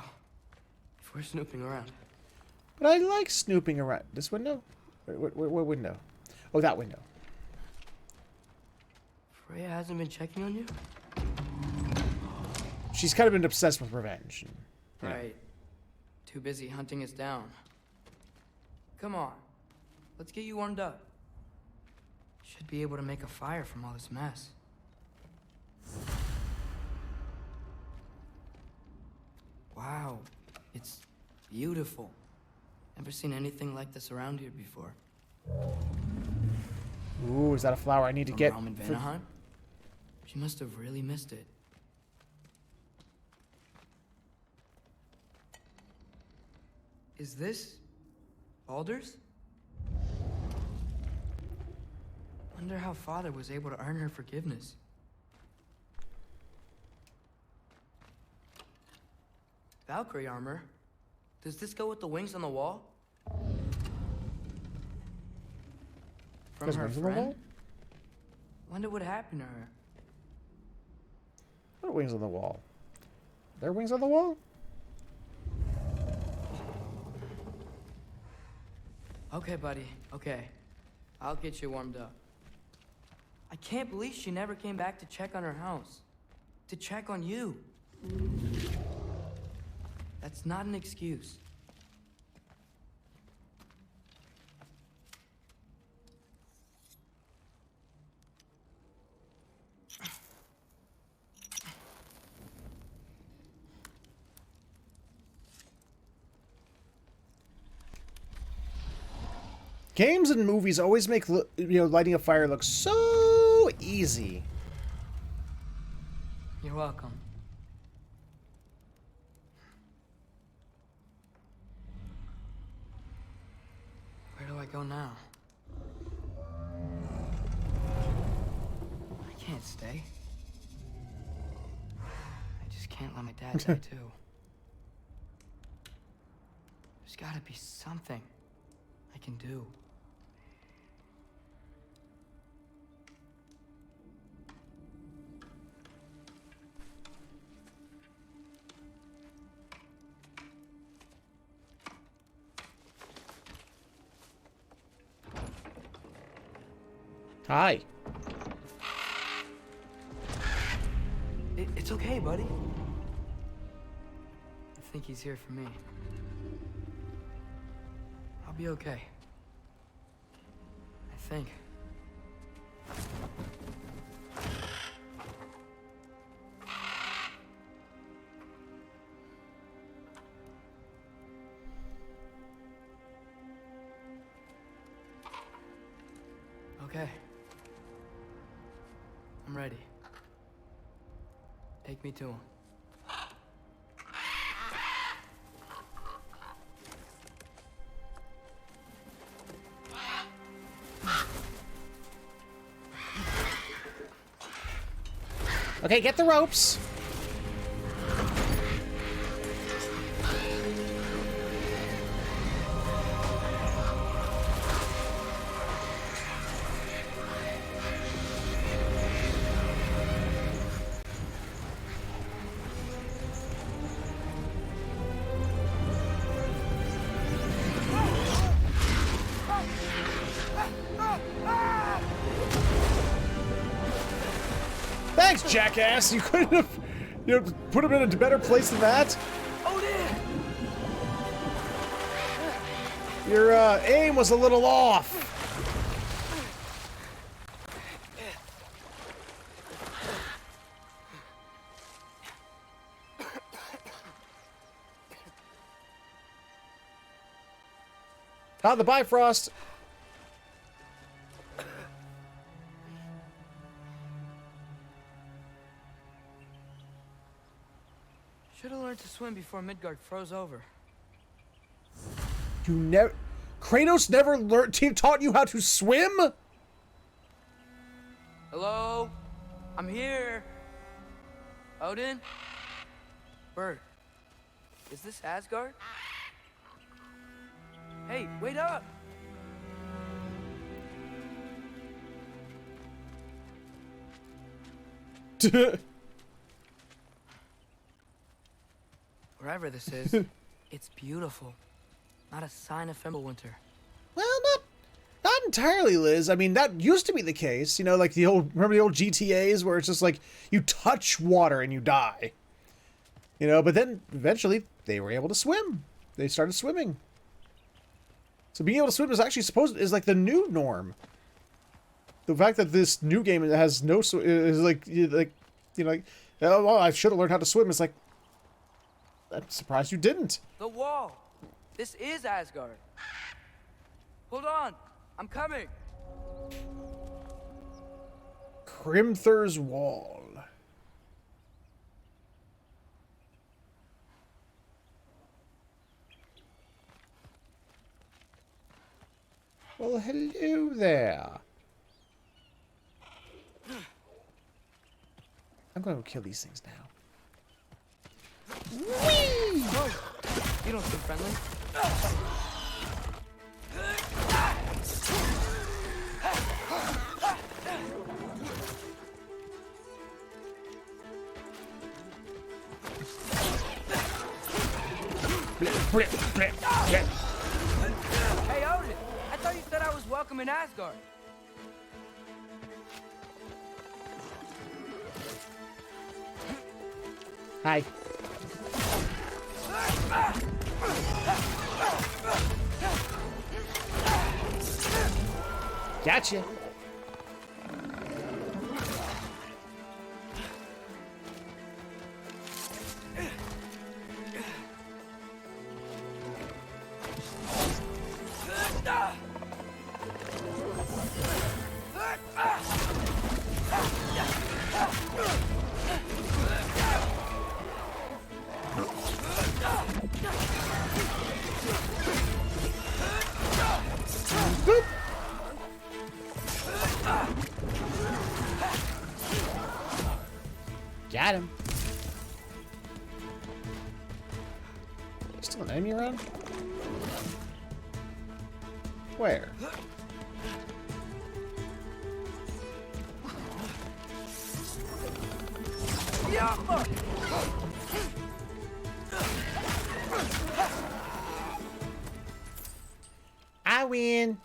if we're snooping around. But I like snooping around. This window? What window? Oh, that window. Freya hasn't been checking on you? She's kind of been obsessed with revenge. You know. Right. Too busy hunting us down. Come on. Let's get you warmed up. Should be able to make a fire from all this mess. Wow. It's beautiful. Never seen anything like this around here before. Ooh, is that a flower I need to get? From Vanaheim? She must have really missed it. Is this Baldur's? Wonder how Father was able to earn her forgiveness. Valkyrie armor? Does this go with the wings on the wall? From There's her wings on the friend? wall? Wonder what happened to her. What wings on the wall? There are wings on the wall? Okay, buddy. Okay. I'll get you warmed up. I can't believe she never came back to check on her house. To check on you. That's not an excuse. Games and movies always make lighting a fire look so easy. You're welcome. Where do I go now? I can't stay. I just can't let my dad die too. There's gotta be something I can do. Hi. It's okay, buddy. I think he's here for me. I'll be okay. I think. Okay. I'm ready. Take me to him. Okay, get the ropes. Thanks, jackass. You couldn't have, put him in a better place than that. Your aim was a little off. Ah, the Bifrost. Should have learned to swim before Midgard froze over. You never... Kratos never taught you how to swim? Hello? I'm here. Odin? Bert. Is this Asgard? Hey, wait up! Wherever this is, it's beautiful. Not a sign of Fimbulwinter. Well, not entirely, Liz. I mean, that used to be the case. You know, like remember the old GTAs where it's just like, you touch water and you die. You know, but then eventually they were able to swim. They started swimming. So being able to swim is actually is like the new norm. The fact that this new game has no is like oh, well, I should have learned how to swim. It's like, I'm surprised you didn't. The wall! This is Asgard. Hold on! I'm coming! Krimthur's Wall. Well, hello there. I'm going to kill these things now. Whee! Whoa. You don't seem friendly. Hey, Odin! I thought you said I was welcome in Asgard. Hi. Gotcha. Got him. Still an enemy around? Where? I win.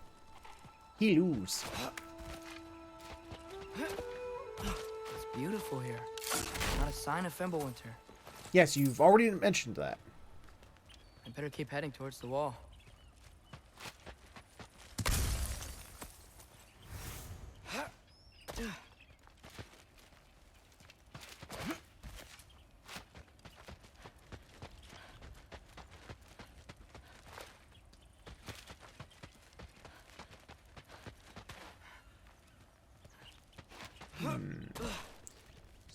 He lose. It's beautiful here. Not a sign of Fimbulwinter. Yes, you've already mentioned that. I better keep heading towards the wall.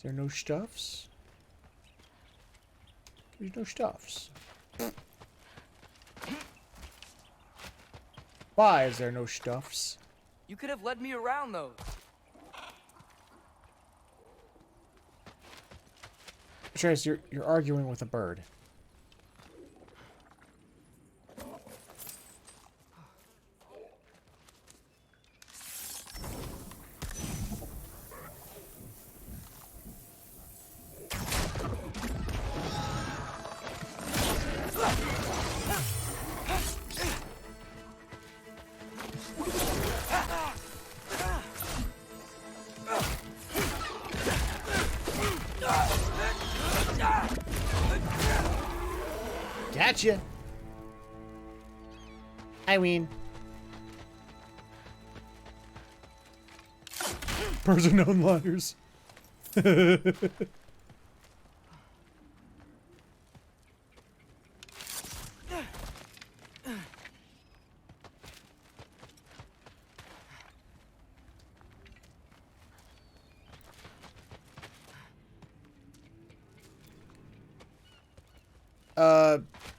there no stuffs? There's no stuffs. Why is there no stuffs? You could have led me around those. Atreus, you're arguing with a bird. Gotcha. I mean, birds are known liars.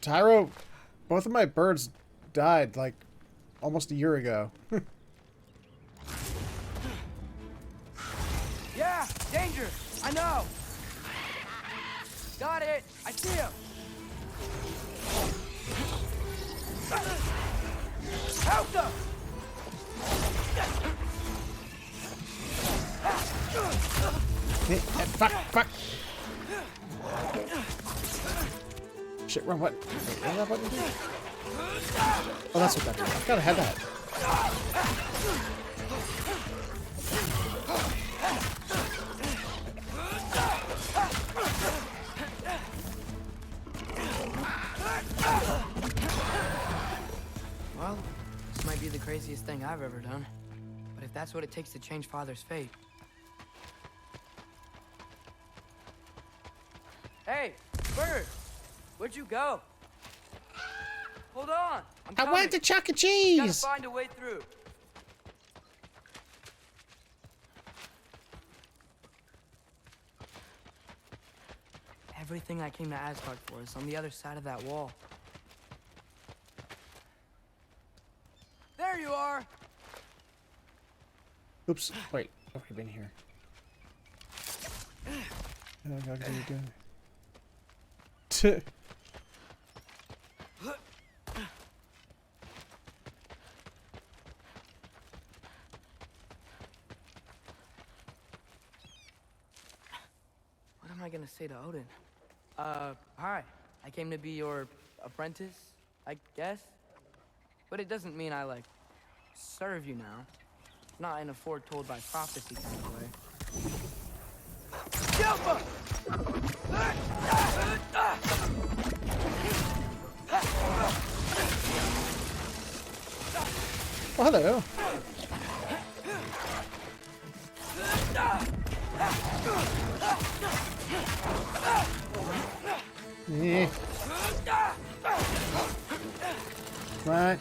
Tyro, both of my birds died like almost a year ago. Yeah, danger. I know. Got it. I see him. Help them. Fuck. Shit, wrong button. Wait, what did that button do? Oh, that's what that did. I gotta have that. Well, this might be the craziest thing I've ever done. But if that's what it takes to change Father's fate... Hey, bird! Where'd you go? Hold on! I went to Chuck E. Cheese! Gotta find a way through. Everything I came to Asgard for is on the other side of that wall. There you are! Oops. Wait. I've already been here. Oh, God, what are you doing? What am I gonna say to Odin? Hi. I came to be your apprentice, I guess? But it doesn't mean I, like, serve you now. Not in a foretold by prophecy kind of way. Jump! Oh, hello. Yeah. Right.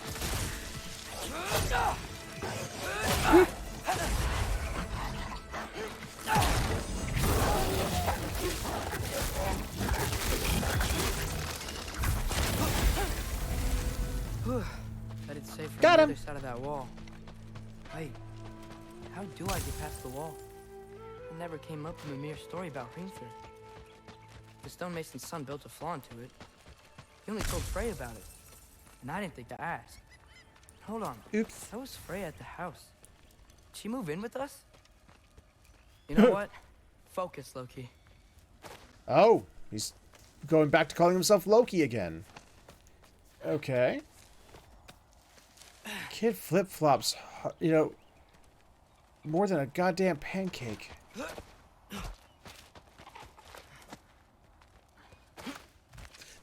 Bet it's safe Got on him. the other side of that wall. Wait, how do I get past the wall? It never came up in Mimir's story about Hringthur. The stonemason's son built a flaw into it. He only told Frey about it, and I didn't think to ask. Hold on. Oops. How was Frey at the house? Did she move in with us? You know what? Focus, Loki. Oh, he's going back to calling himself Loki again. Okay. Kid flip-flops, you know, more than a goddamn pancake.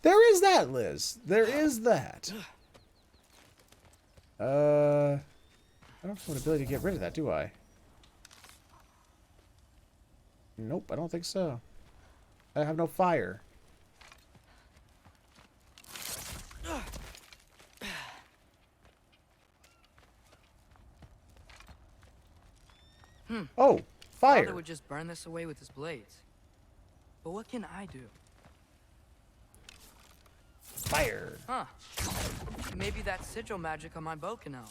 There is that, Liz. There is that. I don't have an ability to get rid of that, do I? Nope, I don't think so. I have no fire. Oh, fire. Father would just burn this away with his blades. But what can I do? Fire. Huh. Maybe that sigil magic on my bow can help.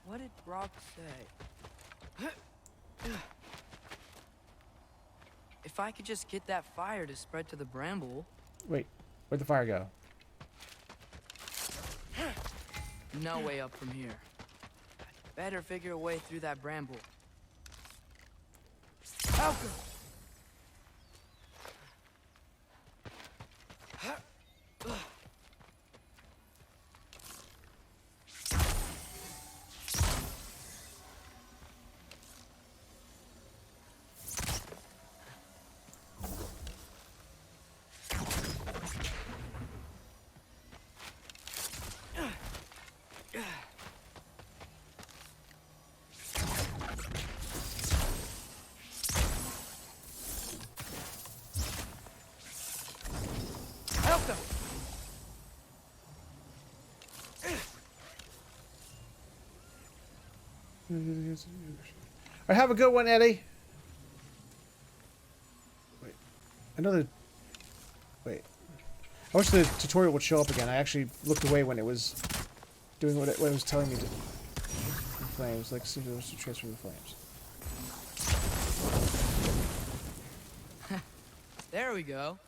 What did Brock say? If I could just get that fire to spread to the bramble... Wait, where'd the fire go? No way up from here. Better figure a way through that bramble. Falcon! Alright, have a good one, Eddie. Wait, another. Wait, I wish the tutorial would show up again. I actually looked away when it was doing what it was telling me to. The flames, like to transfer the flames. There we go.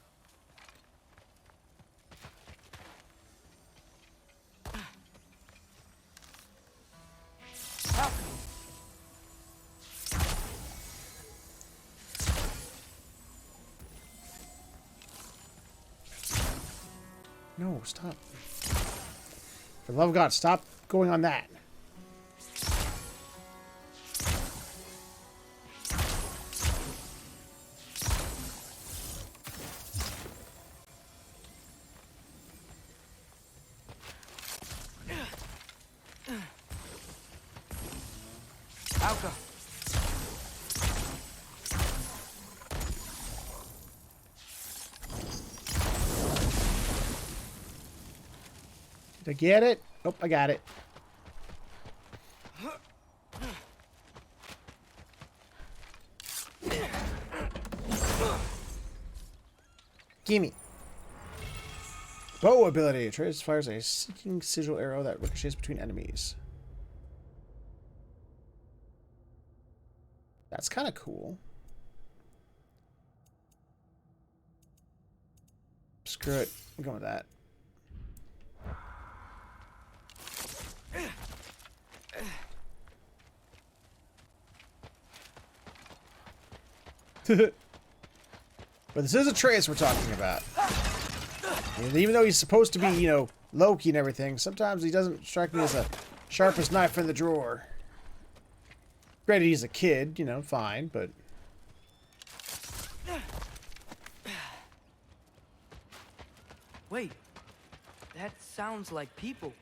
No, stop. For the love of God, stop going on that. Alka. Did I get it? Nope, I got it. Gimme. Bow ability. Atreus fires a seeking sigil arrow that ricochets between enemies. That's kind of cool. Screw it. I'm going with that. But this is Atreus we're talking about. And even though he's supposed to be, you know, Loki and everything, sometimes he doesn't strike me as the sharpest knife in the drawer. Granted, he's a kid, you know, fine, but... Wait, that sounds like people.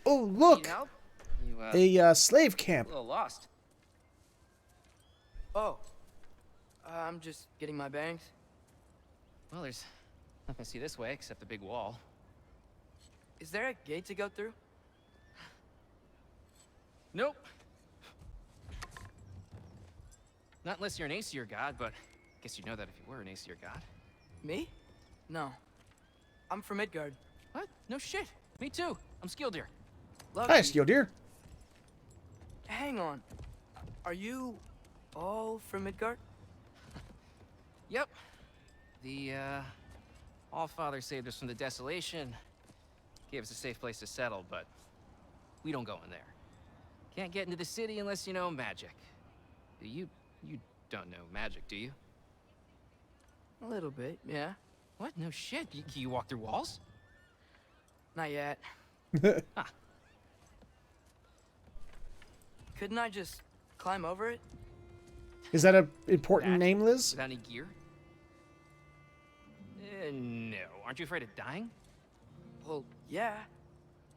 Oh, look! A slave camp. A little lost. Oh. I'm just getting my bangs. Well, there's nothing to see this way except the big wall. Is there a gate to go through? Nope. Not unless you're an Aesir god, but I guess you'd know that if you were an Aesir god. Me? No. I'm from Midgard. What? No shit. Me too. I'm Skildir. Lucky. Hi, Skildir. Hang on. Are you all from Midgard? Yep. The, Allfather saved us from the desolation. Gave us a safe place to settle, but we don't go in there. Can't get into the city unless you know magic. You don't know magic, do you? A little bit, yeah. What? No shit. Can you walk through walls? Not yet. Huh. Couldn't I just climb over it? Is that a important name, Liz? Without any gear? No. Aren't you afraid of dying? Well, yeah.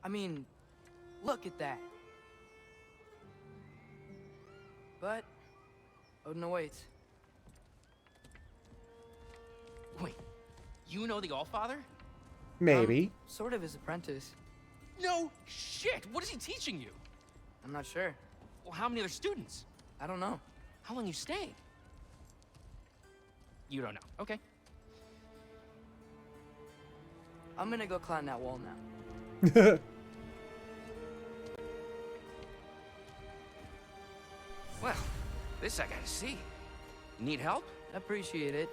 I mean, look at that. But Odin awaits. Wait, you know the Allfather? Maybe. Sort of his apprentice. No shit! What is he teaching you? I'm not sure. Well, how many other students? I don't know. How long you staying? You don't know. Okay. I'm gonna go climb that wall now. Well, this I gotta see. You need help? Appreciate it,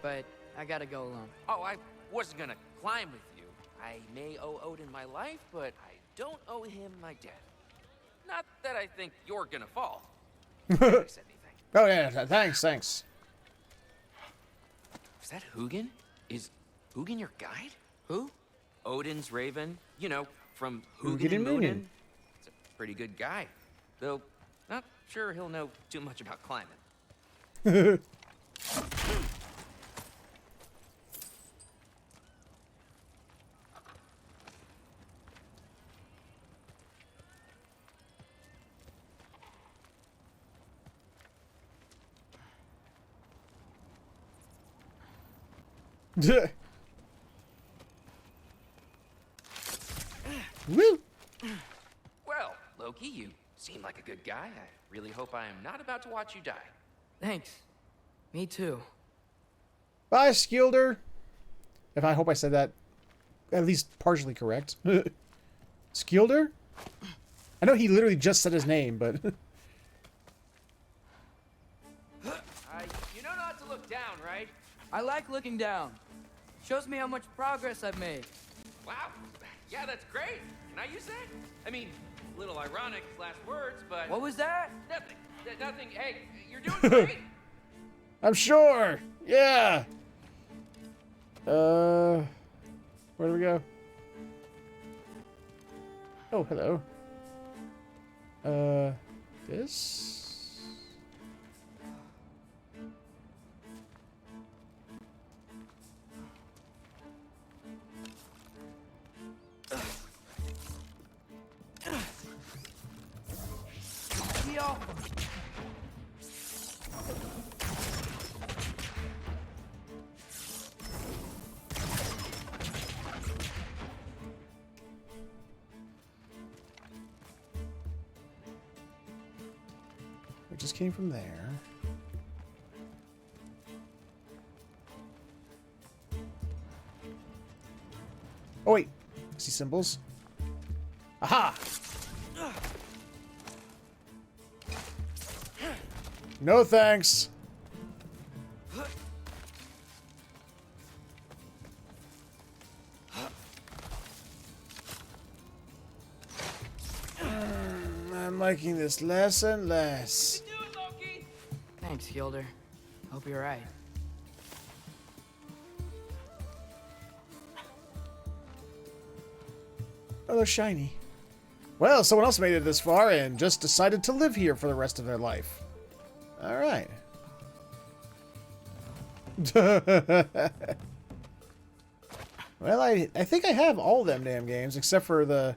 but I gotta go alone. Oh, I wasn't gonna climb with you. I may owe Odin my life, but I don't owe him my death. Not that I think you're gonna fall. Nobody said anything. Oh yeah, thanks. Is that Hugin? Is Hugin your guide? Who? Odin's raven. You know, from Hugin Hugin and and Munin. Munin. He's a pretty good guy. Though, not sure he'll know too much about climbing. Woo! Well, Loki, you seem like a good guy. I really hope I am not about to watch you die. Thanks. Me too. Bye, Skilder. If I hope I said that at least partially correct. Skilder? I know he literally just said his name, but You know not to look down, right? I like looking down. Shows me how much progress I've made. Wow. Yeah, that's great. Can I use that? I mean, a little ironic last words, but... What was that? Nothing. Nothing. Hey, you're doing great. I'm sure. Yeah. Where do we go? Oh, hello. This? We just came from there. Oh wait, I see symbols. Aha! No thanks. I'm liking this less and less. Thanks, Gilder. Hope you're right. Oh, they're shiny. Well, someone else made it this far and just decided to live here for the rest of their life. All right. Well, I think I have all them damn games except for the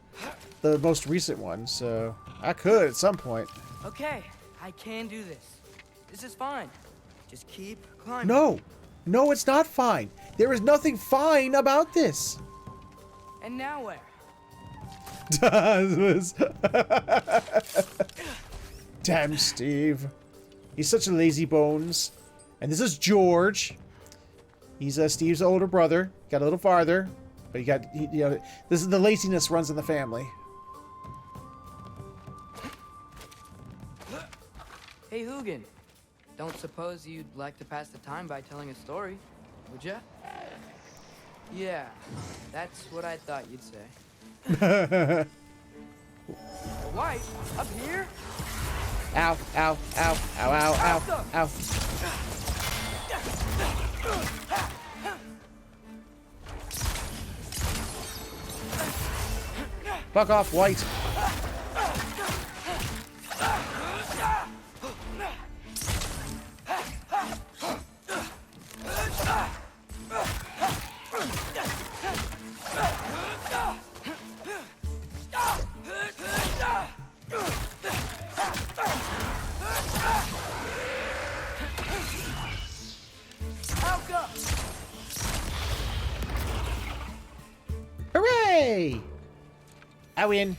most recent one, so I could at some point. Okay, I can do this. This is fine. Just keep climbing. No, no, it's not fine. There is nothing fine about this. And now where? Damn, Steve. He's such a lazy bones. And this is George. He's Steve's older brother. Got a little farther, but you know, this is the laziness runs in the family. Hey, Hugin. Don't suppose you'd like to pass the time by telling a story, would ya? Yeah, that's what I thought you'd say. White, up here? Ow, ow, ow, ow, ow, ow, ow. Fuck off, White. I win.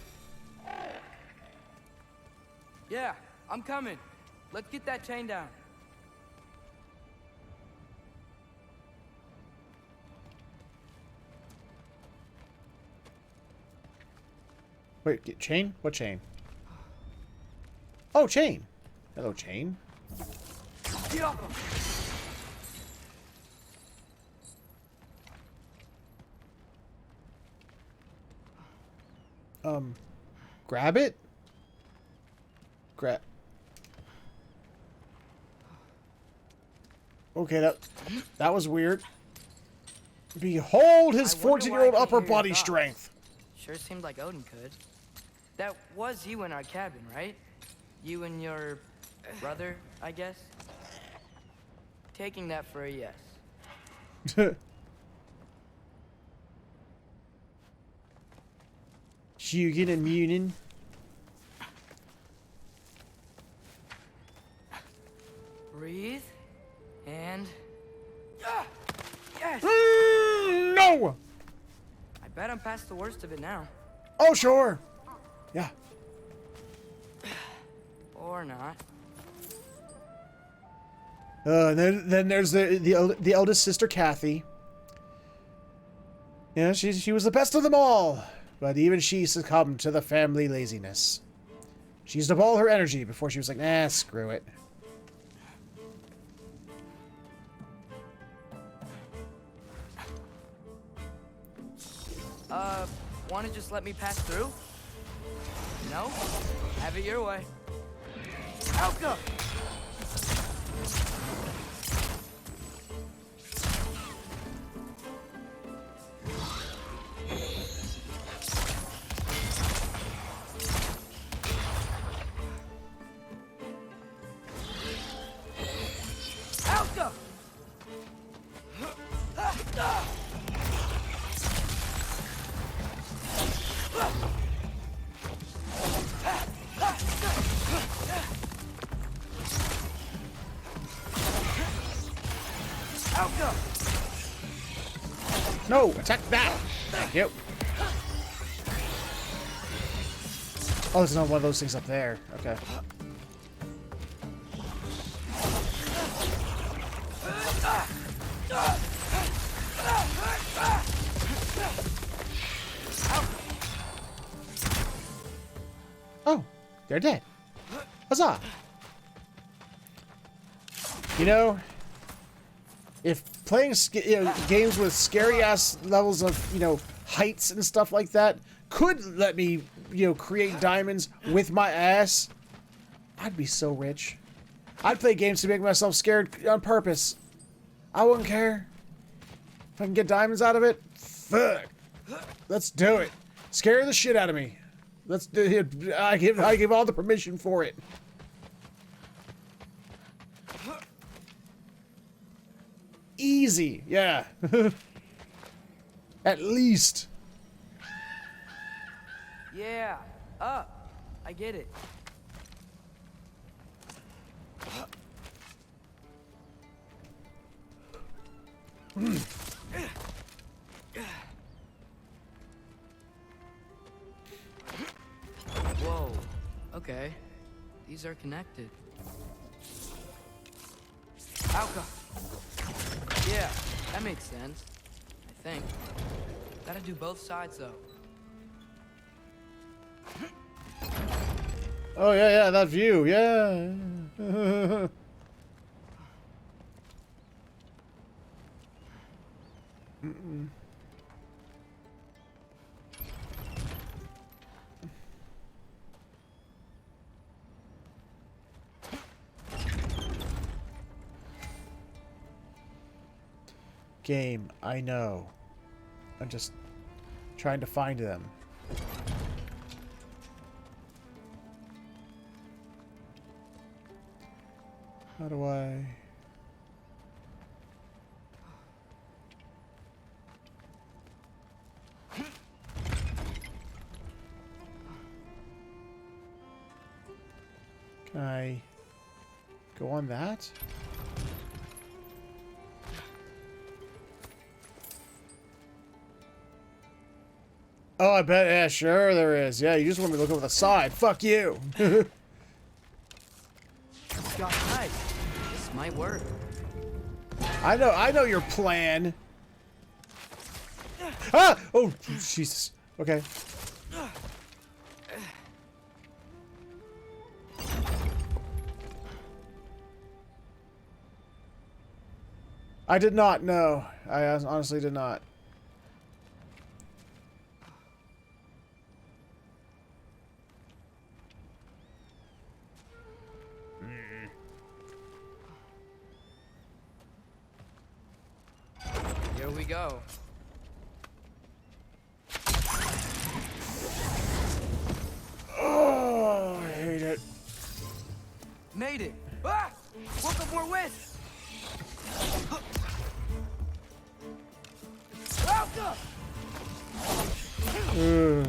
Yeah, I'm coming. Let's get that chain down. Wait, chain? What chain? Oh, chain. Hello, chain. Get off him. Grab it? Grab. Okay, that was weird. Behold his 14-year-old upper body strength. Sure seemed like Odin could. That was you in our cabin, right? You and your brother, I guess? Taking that for a yes. Hugin and Munin. Breathe. And... yes! No! I bet I'm past the worst of it now. Oh, sure. Yeah. Or not. Then there's the eldest sister, Kathy. Yeah, she was the best of them all, but even she succumbed to the family laziness. She used up all her energy before she was like, nah, screw it. Wanna just let me pass through? No? Have it your way. Alka! Alka! No, attack that! Thank you. Oh, there's not one of those things up there. Okay. Oh, they're dead. Huzzah! You know, if playing games with scary-ass levels of, heights and stuff like that could let me, create diamonds with my ass, I'd be so rich. I'd play games to make myself scared on purpose. I wouldn't care. If I can get diamonds out of it, fuck. Let's do it. Scare the shit out of me. Let's do it. I give all the permission for it. Easy, yeah. At least. Yeah, up. I get it. Whoa. Okay. These are connected. Alka. Yeah, that makes sense. I think. Gotta do both sides though. Oh yeah, that view, yeah. Game, I know. I'm just trying to find them. How do I... Can I go on that? Oh, I bet. Yeah, sure there is. Yeah, you just want me to look over the side. Fuck you. God, nice. This might work. I know your plan. Ah! Oh, Jesus. Okay. I did not know. I honestly did not. Here we go. Oh, I hate it. Made it. Ah! Woke up more with. Ugh.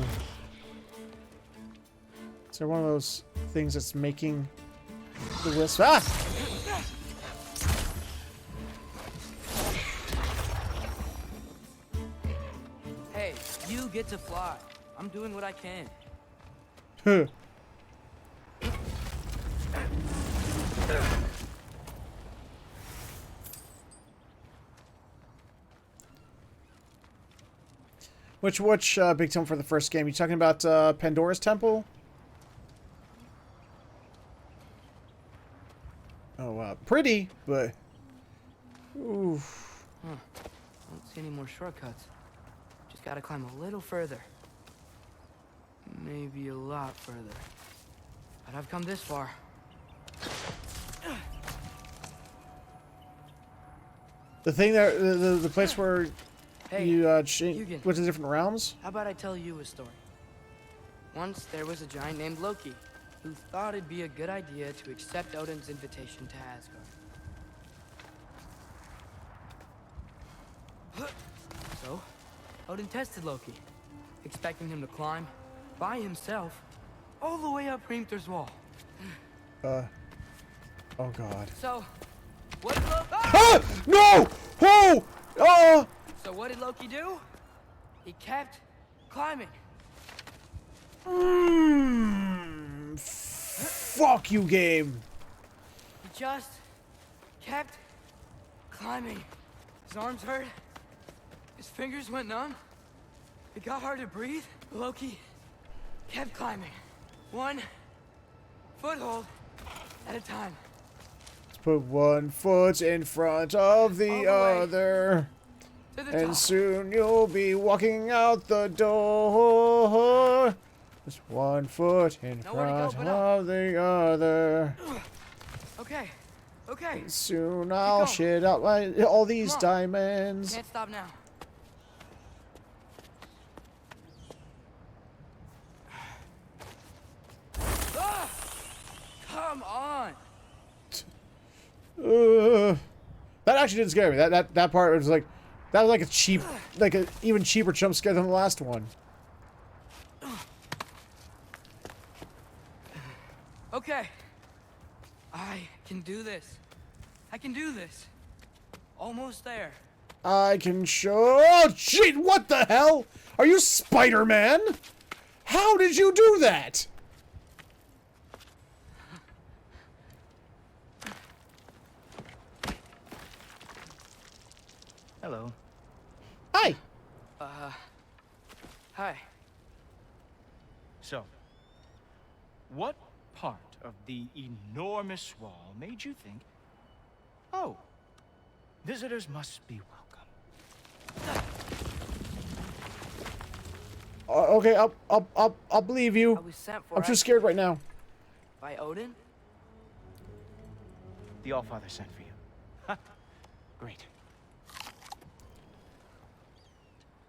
Is there one of those things that's making the wisp? Ah! Hey, you get to fly. I'm doing what I can. Huh. Which big tome for the first game? You talking about Pandora's Temple? Oh, pretty, but oof. Huh. Don't see any more shortcuts. Just gotta climb a little further. Maybe a lot further. But I've come this far. The thing that the place where Hey, you Hugin. change went to different realms. How about I tell you a story? Once there was a giant named Loki who thought it'd be a good idea to accept Odin's invitation to Asgard. So, Odin tested Loki, expecting him to climb by himself all the way up Hrimthur's wall. Oh God. So, what did Loki? Ah! No! Oh! Oh! So what did Loki do? He kept climbing. Fuck you, game. He just kept climbing. His arms hurt. His fingers went numb. It got hard to breathe. Loki kept climbing. One foothold at a time. Let's put one foot in front of the way other. to the And top. soon you'll be walking out the door. Just one foot in Nowhere to go front but up. of the other. Okay, okay. And soon I'll shit out all these Come on. diamonds. Can't stop now. Ah! Come on. That actually didn't scare me. That part was like, that was like a cheap, like an even cheaper jump scare than the last one. Okay. I can do this. I can do this. Almost there. I can show. Oh, shit! What the hell? Are you Spider-Man? How did you do that? Hello. Hi. Hi. So, what part of the enormous wall made you think, oh, visitors must be welcome? Okay, I'll believe you. I was sent for I'm too us scared right now. by Odin? The Allfather sent for you. Ha! Great.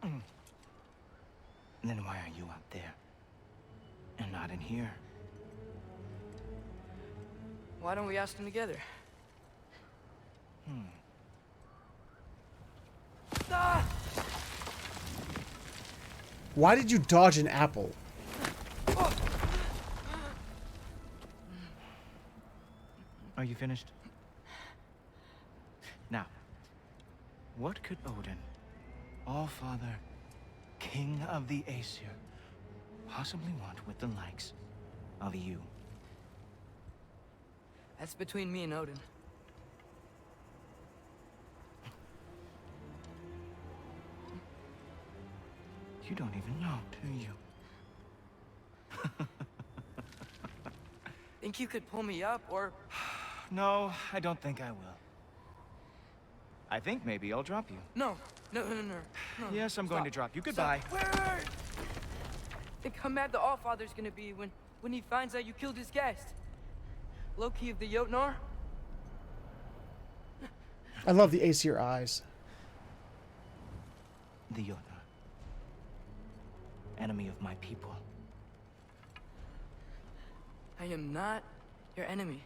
And then why are you out there? And not in here? Why don't we ask them together? Ah! Why did you dodge an apple? Are you finished? Now, what could Odin, Allfather, king of the Aesir possibly want with the likes of you? That's between me and Odin. You don't even know, do you? Think you could pull me up, or... No, I don't think I will. I think maybe I'll drop you. No. Yes, I'm going to drop you. Goodbye. Stop. Wait. Think how mad the Allfather's gonna be when he finds out you killed his guest. Loki of the Jotnar? I love the Aesir eyes. The Jotnar. Enemy of my people. I am not your enemy.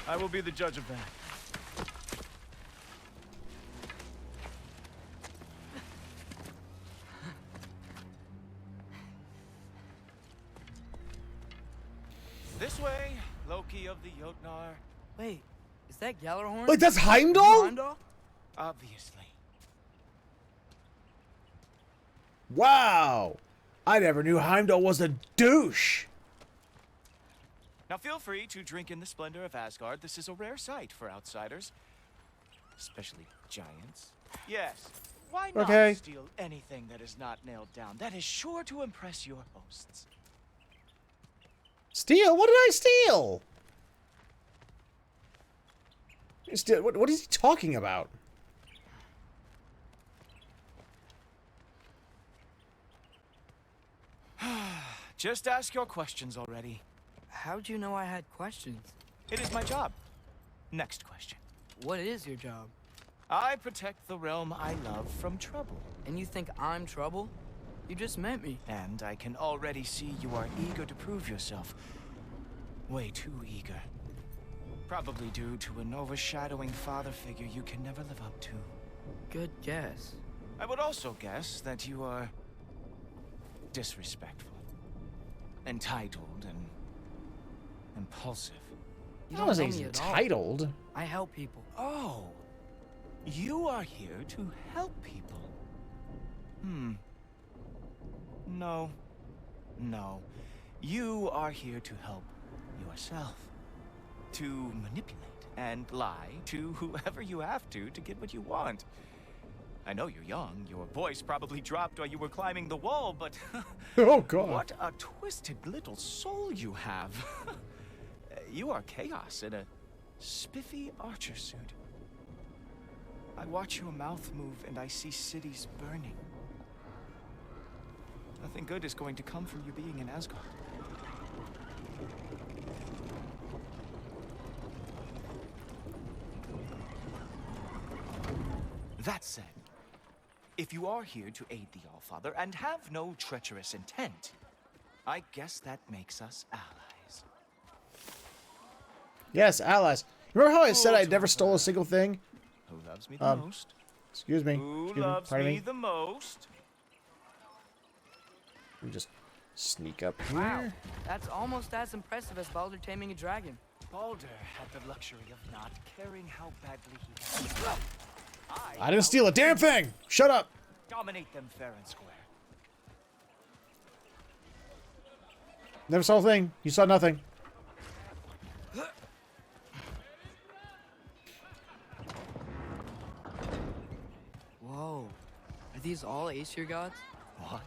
I will be the judge of that. This way, Loki of the Jotnar. Wait, is that Gjallarhorn? Like, that's Heimdall? Obviously. Wow. I never knew Heimdall was a douche. Now feel free to drink in the splendor of Asgard. This is a rare sight for outsiders. Especially giants. Yes. Why not steal anything that is not nailed down? That is sure to impress your hosts. Steal? What did I steal? What is he talking about? Just ask your questions already. How'd you know I had questions? It is my job. Next question. What is your job? I protect the realm I love from trouble. And you think I'm trouble? You just met me. And I can already see you are eager to prove yourself. Way too eager. Probably due to an overshadowing father figure you can never live up to. Good guess. I would also guess that you are disrespectful, entitled, and impulsive. You I don't wasn't know me at all. entitled. I help people. Oh, you are here to help people. No. You are here to help yourself. To manipulate and lie to whoever you have to get what you want. I know you're young. Your voice probably dropped while you were climbing the wall, but... Oh, God. What a twisted little soul you have. You are chaos in a spiffy archer suit. I watch your mouth move and I see cities burning. Nothing good is going to come from you being in Asgard. That said, if you are here to aid the Allfather and have no treacherous intent, I guess that makes us allies. Yes, allies. Remember how I said I never stole a single thing? Who loves me the most? Excuse me. Who loves me the most? Let me just sneak up here. Wow, that's almost as impressive as Baldur taming a dragon. Baldur had the luxury of not caring how badly he got. I didn't steal a damn thing! Shut up! Dominate them fair and square. Never saw a thing. You saw nothing. Whoa. Are these all Aesir gods? What?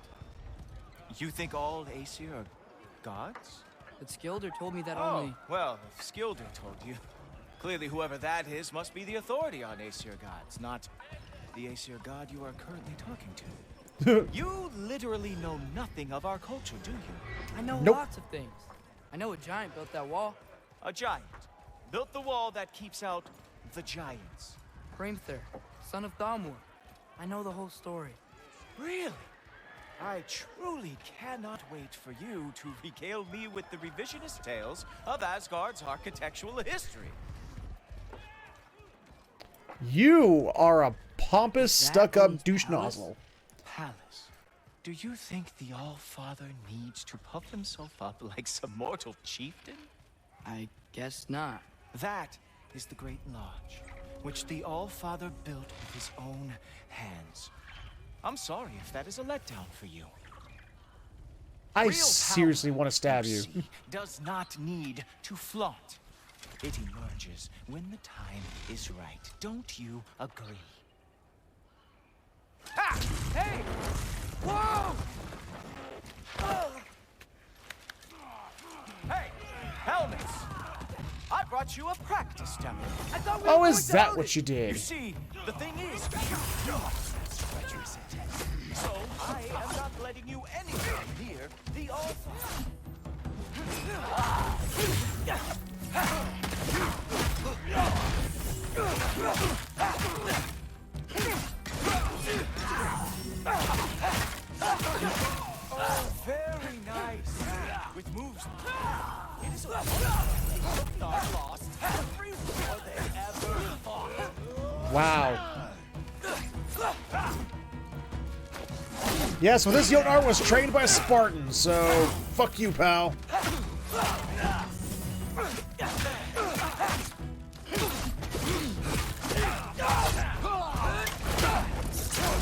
You think all Aesir are gods? But Skilder told me that Oh, only... well, if Skilder told you, clearly whoever that is must be the authority on Aesir gods, not the Aesir god you are currently talking to. You literally know nothing of our culture, do you? I know lots of things. I know a giant built that wall. A giant built the wall that keeps out the giants. Hrimthur, son of Thamur. I know the whole story. Really? I truly cannot wait for you to regale me with the revisionist tales of Asgard's architectural history. You are a pompous, stuck-up douche nozzle. Palace. Do you think the All-Father needs to puff himself up like some mortal chieftain? I guess not. That is the Great Lodge, which the All-Father built with his own hands. I'm sorry if that is a letdown for you. I Real seriously power, want to stab you. see, does not need to flaunt. It emerges when the time is right. Don't you agree? Ha! Hey! Whoa! Hey, helmets! I brought you a practice demo. I thought we Oh, were is going to that own what it. you did? You see, the thing is, you must treacherous intent. So I am not letting you anywhere near the All-Father. Oh, very nice. With moves. It is a not lost every war they ever fought. Wow. Yes, well, this Jotnar was trained by Spartans, so fuck you, pal.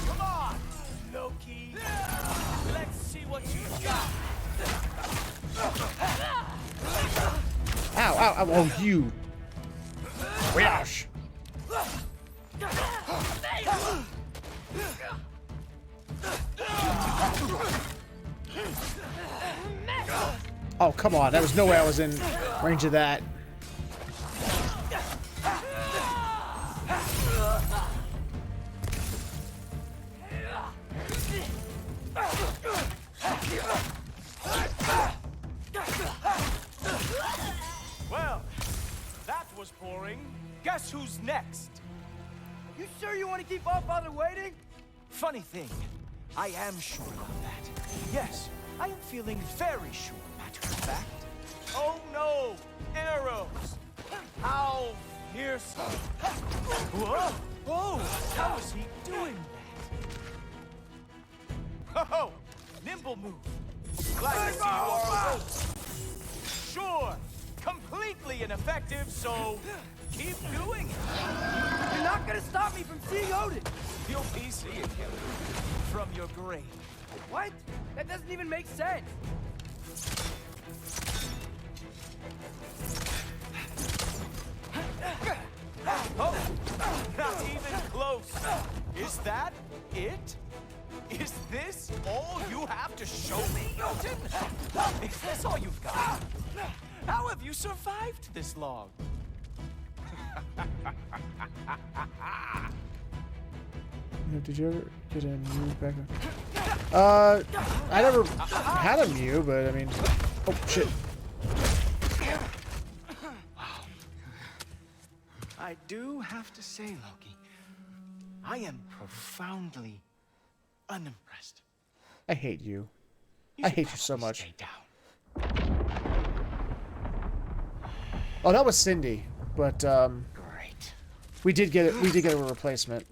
Come on, Loki. Let's see what you got. Ow, ow, ow, oh, you. Gosh. Oh, come on. There was no way I was in range of that. Well, that was boring. Guess who's next? You sure you want to keep All-Father waiting? Funny thing, I am sure about that. Yes, I am feeling very sure, matter of fact. Oh no! Arrows! How fearsome! Whoa! Whoa! How is he doing that? Oh! Nimble move! Glad to see you are awake. Sure! Completely ineffective, so keep doing it! You're not gonna stop me from seeing Odin! You'll be seeing him from your grave. What? That doesn't even make sense! Oh, not even close. Is that it? Is this all you have to show me, Jotun? Is this all you've got? How have you survived this long? Did you ever get a Mew back I never had a Mew, but I mean... Oh, shit. I do have to say, Loki, I am profoundly unimpressed. I hate you. I hate you so much. Oh, that was Cindy, but great. We did get a replacement.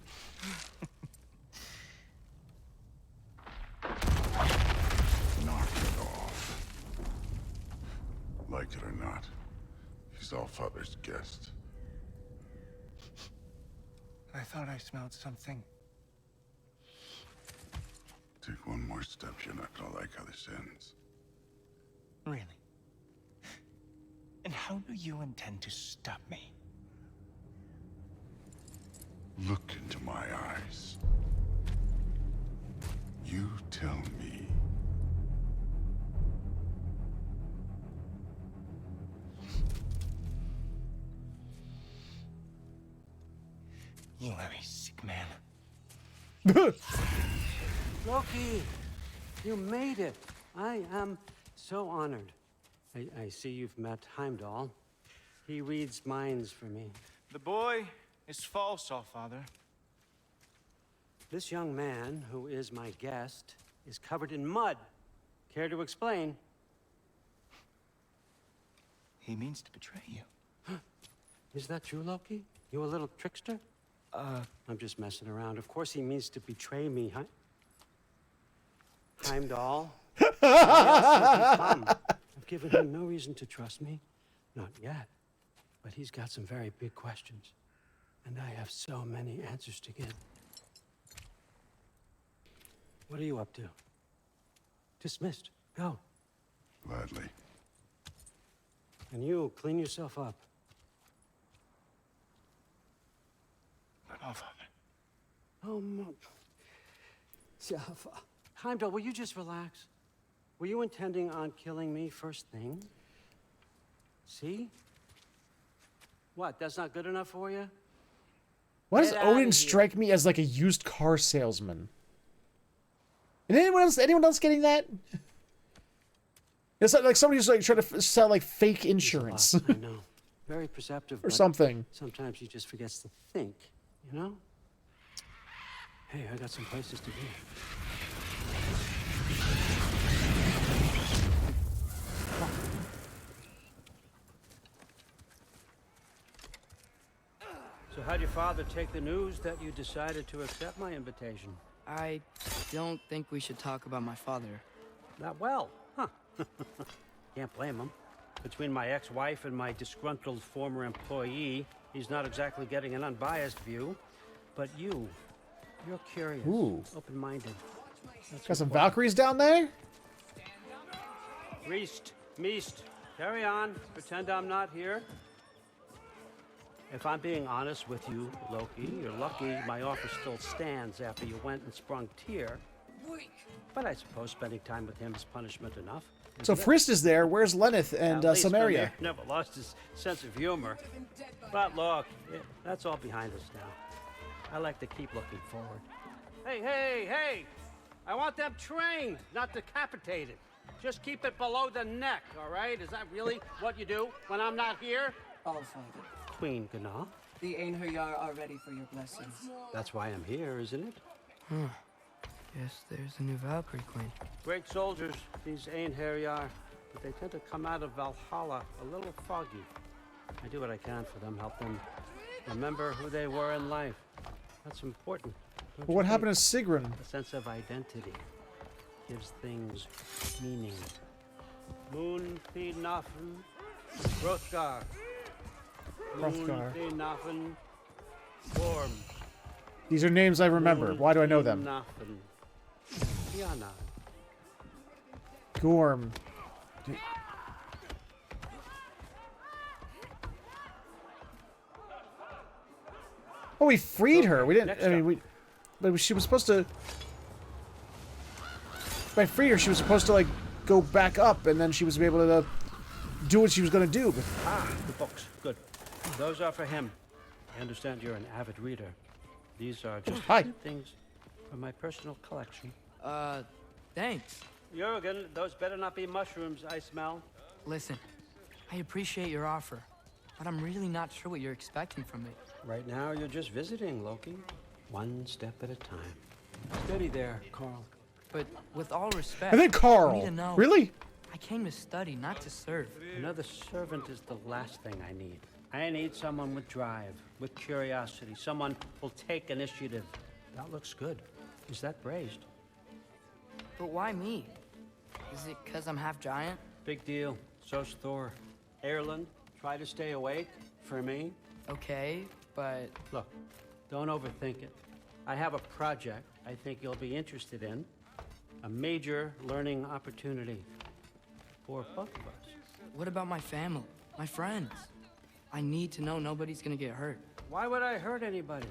Knock it off. Like it or not, he's All-Father's guest. I thought I smelled something. Take one more step, you're not gonna like how this ends. Really? And how do you intend to stop me? Look into my eyes. You tell me. You are a sick man. Loki, you made it. I am so honored. I see you've met Heimdall. He reads minds for me. The boy is false, All-Father. This young man, who is my guest, is covered in mud. Care to explain? He means to betray you. Is that true, Loki? You a little trickster? I'm just messing around. Of course he means to betray me, huh? Heimdall. Yes, Loki, come. I've given him no reason to trust me. Not yet. But he's got some very big questions. And I have so many answers to give. What are you up to? Dismissed. Go. Gladly. And you, clean yourself up. Oh, Father. Oh, Heimdall, will you just relax? Were you intending on killing me first thing? See? What, that's not good enough for you? Why does Get outta Odin here. strike me as like a used car salesman? And anyone else getting that? It's like somebody's like trying to sell like fake insurance. I know. Very perceptive. Or but something. Sometimes he just forgets to think, you know? Hey, I got some places to be. So how'd your father take the news that you decided to accept my invitation? I don't think we should talk about my father. Not well, huh? Can't blame him. Between my ex-wife and my disgruntled former employee, he's not exactly getting an unbiased view. But you're curious, Ooh. open-minded. Got some Valkyries down there? Reist, Meest, carry on. Pretend I'm not here. If I'm being honest with you, Loki, you're lucky my offer still stands after you went and sprung Tyr. But I suppose spending time with him is punishment enough. So Frist is there. Where's Lenneth and At least Samaria? Mimir never lost his sense of humor. But look, that's all behind us now. I like to keep looking forward. Hey! I want them trained, not decapitated. Just keep it below the neck, all right? Is that really what you do when I'm not here? All Father. Queen Gná. The Einherjar are ready for your blessings. That's why I'm here, isn't it? Huh. Guess there's a new Valkyrie Queen. Great soldiers, these Einherjar, but they tend to come out of Valhalla a little foggy. I do what I can for them, help them remember who they were in life. That's important. don't Well, you what happened think? to Sigrun? A sense of identity gives things meaning. Moon Nafen, Hrothgar. Hrothgar. Moon Nafen, Gorm. These are names I remember. Why do I know them? Nafen, Tiana. Gorm. Oh, we freed her. We didn't. I mean, but she was supposed to. By free her, she was supposed to like go back up, and then she was able to do what she was going to do. But The books. Good. Those are for him. I understand you're an avid reader. These are just things from my personal collection. Thanks. Jurgen, those better not be mushrooms I smell. Listen, I appreciate your offer, but I'm really not sure what you're expecting from me. Right now, you're just visiting, Loki. One step at a time. Steady there, Carl. But with all respect, And then Carl. you need to know, Really? I came to study, not to serve. Another servant is the last thing I need. I need someone with drive, with curiosity, someone who'll take initiative. That looks good. Is that braised? But why me? Is it because I'm half giant? Big deal. So's Thor. Erland, try to stay awake for me. Okay, but... Look, don't overthink it. I have a project I think you'll be interested in. A major learning opportunity for both of us. What about my family? My friends? I need to know nobody's gonna get hurt. Why would I hurt anybody?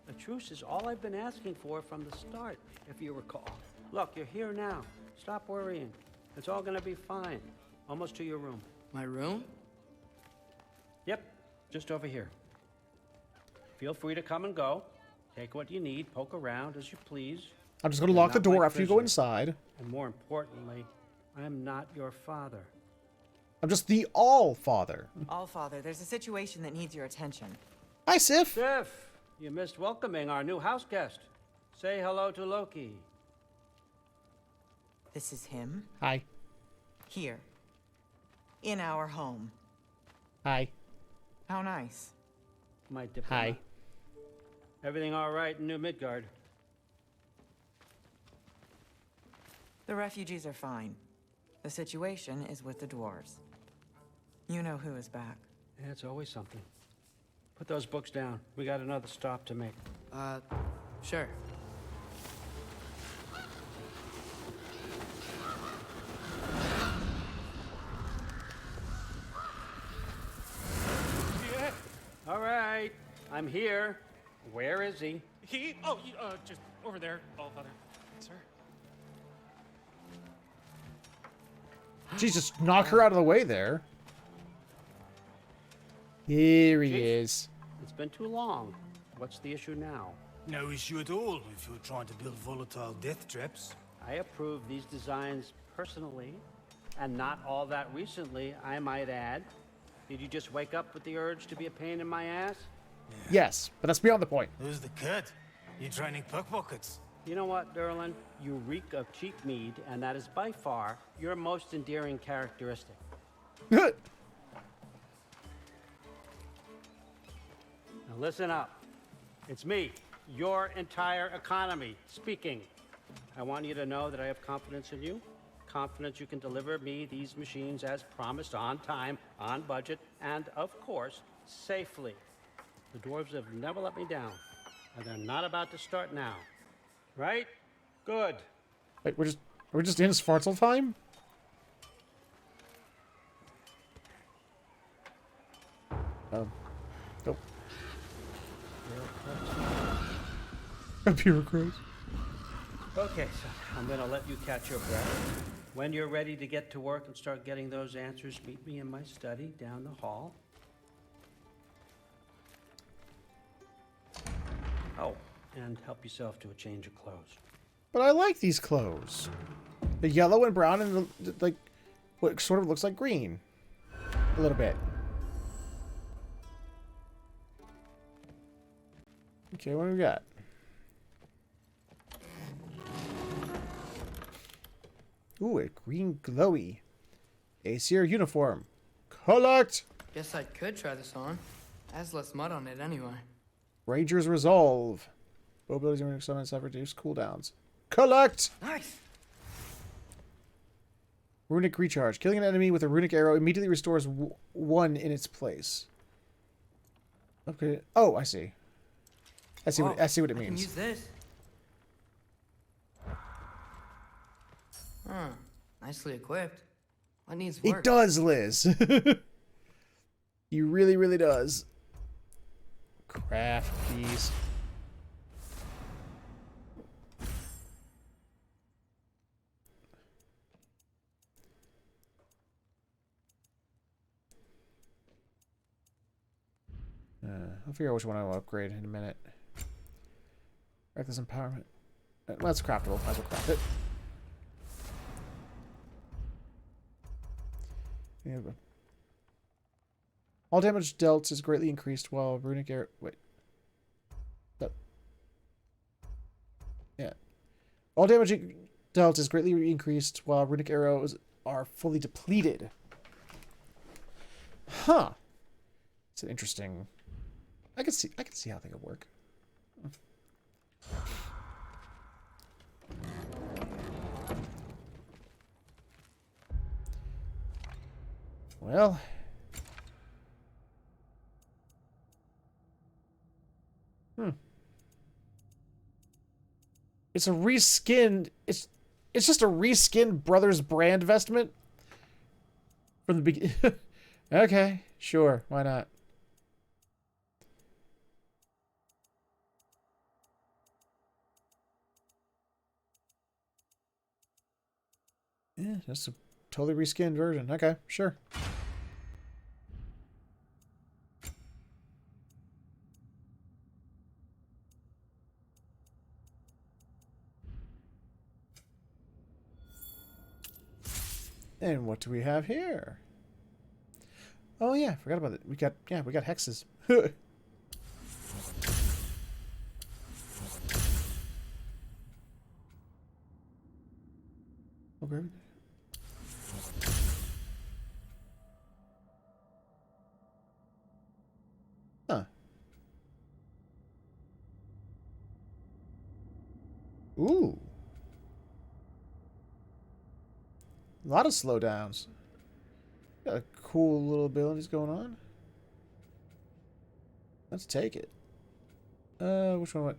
A truce is all I've been asking for from the start, if you recall. Look, you're here now. Stop worrying. It's all gonna be fine. Almost to your room. My room? Yep, just over here. Feel free to come and go. Take what you need, poke around as you please. I'm just going to You're lock the not my door after you go prisoner. inside. And more importantly, I'm not your father. I'm just the All-Father. All-Father, there's a situation that needs your attention. Hi, Sif. Sif, you missed welcoming our new house guest. Say hello to Loki. This is him. Hi. Here. In our home. Hi. How nice. My diplomat. Hi. Everything all right in New Midgard? The refugees are fine. The situation is with the dwarves. You know who is back. Yeah, it's always something. Put those books down. We got another stop to make. Sure. Yeah. All right. I'm here. Where is he? Just over there, Allfather. Sir. Jesus, knock her out of the way there. Here he is. It's been too long. What's the issue now? No issue at all if you're trying to build volatile death traps. I approve these designs personally, and not all that recently, I might add. Did you just wake up with the urge to be a pain in my ass? Yes, but that's beyond the point. Who's the cut? You're training pickpockets. You know what, Derlin? You reek of cheap mead, and that is by far your most endearing characteristic. Now listen up. It's me, your entire economy, speaking. I want you to know that I have confidence in you. Confidence you can deliver me these machines as promised, on time, on budget, and, of course, safely. The dwarves have never let me down, and they're not about to start now. Right? Good. Wait, are we just in Svartal time? Nope. Bureaucrats. Okay, so I'm gonna let you catch your breath. When you're ready to get to work and start getting those answers, meet me in my study down the hall. Oh, and help yourself to a change of clothes. But I like these clothes. The yellow and brown and like what sort of looks like green. A little bit. Okay, what do we got? Ooh, a green glowy. Aesir uniform. Collect! Guess I could try this on. Has less mud on it anyway. Ranger's Resolve. Bow abilities and summons have reduced cooldowns. Collect! Nice! Runic Recharge. Killing an enemy with a runic arrow immediately restores one in its place. Okay. Oh, I see. I see what it I can means. use this. Huh. Nicely equipped. What needs work? It does, Liz. He really, really does. Craft piece. I'll figure out which one I will upgrade in a minute. Reckless Empowerment. Let's craftable. Might as well craft it. Yeah, but all damage dealt is greatly increased while runic arrow. Wait. Yeah. All damage dealt is greatly increased while runic arrows are fully depleted. Huh. It's an interesting. I can see how they could work. Well. It's a reskinned. It's just a reskinned Brothers brand vestment from the beginning. Okay, sure, why not? Yeah, that's a totally reskinned version. Okay, sure. And what do we have here? Oh yeah, forgot about it. We got hexes. Okay. Huh. Ooh. A lot of slowdowns. Got a cool little abilities going on. Let's take it. Which one? What?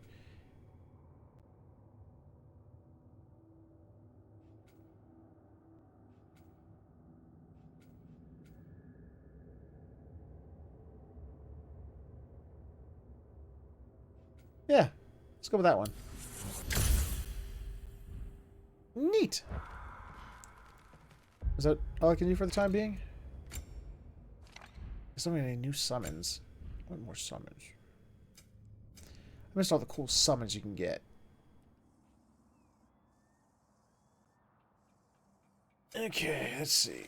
Yeah, let's go with that one. Neat. Is that all I can do for the time being? There's so many new summons. What more summons? I missed all the cool summons you can get. Okay, let's see.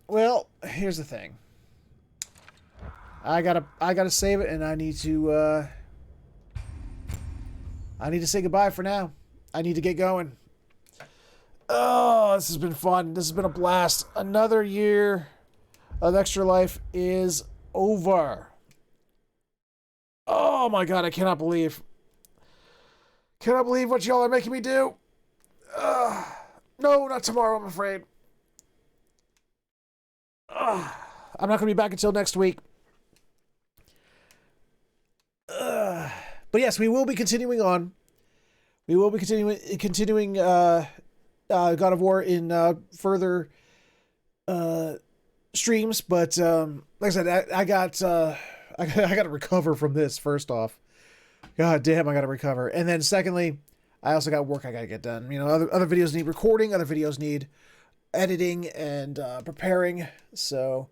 Well, here's the thing. I gotta save it, and I need to say goodbye for now. I need to get going. Oh, this has been fun. This has been a blast. Another year of Extra Life is over. Oh my god, I cannot believe what y'all are making me do. No, not tomorrow, I'm afraid. I'm not going to be back until next week. But yes, we will be continuing on. We will be continuing God of War in further streams. But like I said, I got to recover from this. First off, god damn, I got to recover. And then secondly, I also got work I got to get done. You know, other videos need recording. Other videos need editing and preparing. So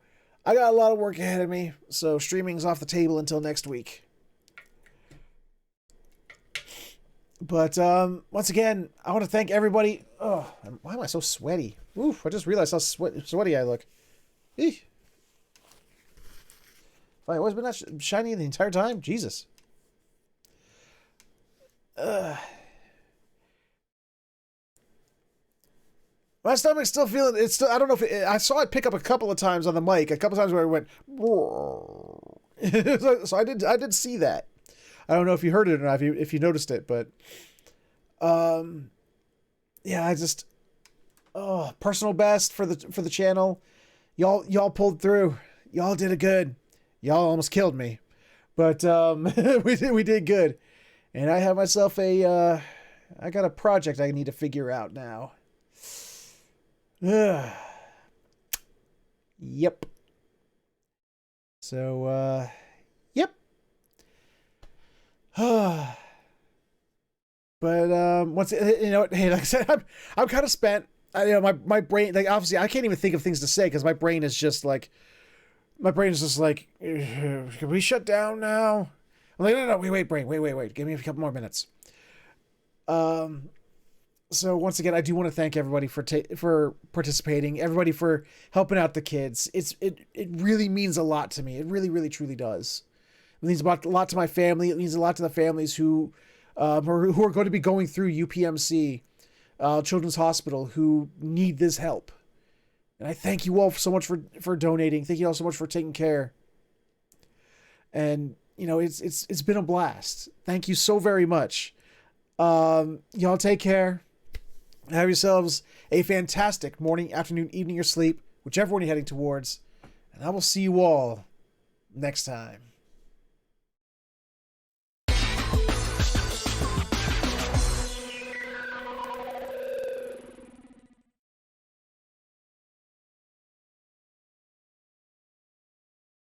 I got a lot of work ahead of me. So streaming's off the table until next week. But once again, I want to thank everybody. Oh, why am I so sweaty? Oof, I just realized how sweaty I look. Eek. I've always been that shiny the entire time? Jesus. My stomach's still feeling... It's still... I don't know if I saw it pick up a couple of times on the mic. A couple times where it went... So I did see that. I don't know if you heard it or not, if you noticed it, but yeah, I just personal best for the channel. Y'all pulled through. Y'all did it good. Y'all almost killed me, but we did good. And I have myself I got a project I need to figure out now. Yep. So yep. But once you know, hey, like I said, I'm kind of spent. My brain, like, obviously I can't even think of things to say because my brain is just like, can we shut down now? I'm like, no, wait, brain, wait, give me a couple more minutes. So once again, I do want to thank everybody for participating, everybody for helping out the kids. It really means a lot to me. It really truly does. It means a lot to my family. It means a lot to the families who are going to be going through UPMC, Children's Hospital, who need this help. And I thank you all so much for donating. Thank you all so much for taking care. And you know, it's been a blast. Thank you so very much. Y'all take care. Have yourselves a fantastic morning, afternoon, evening, or sleep, whichever one you're heading towards. And I will see you all next time.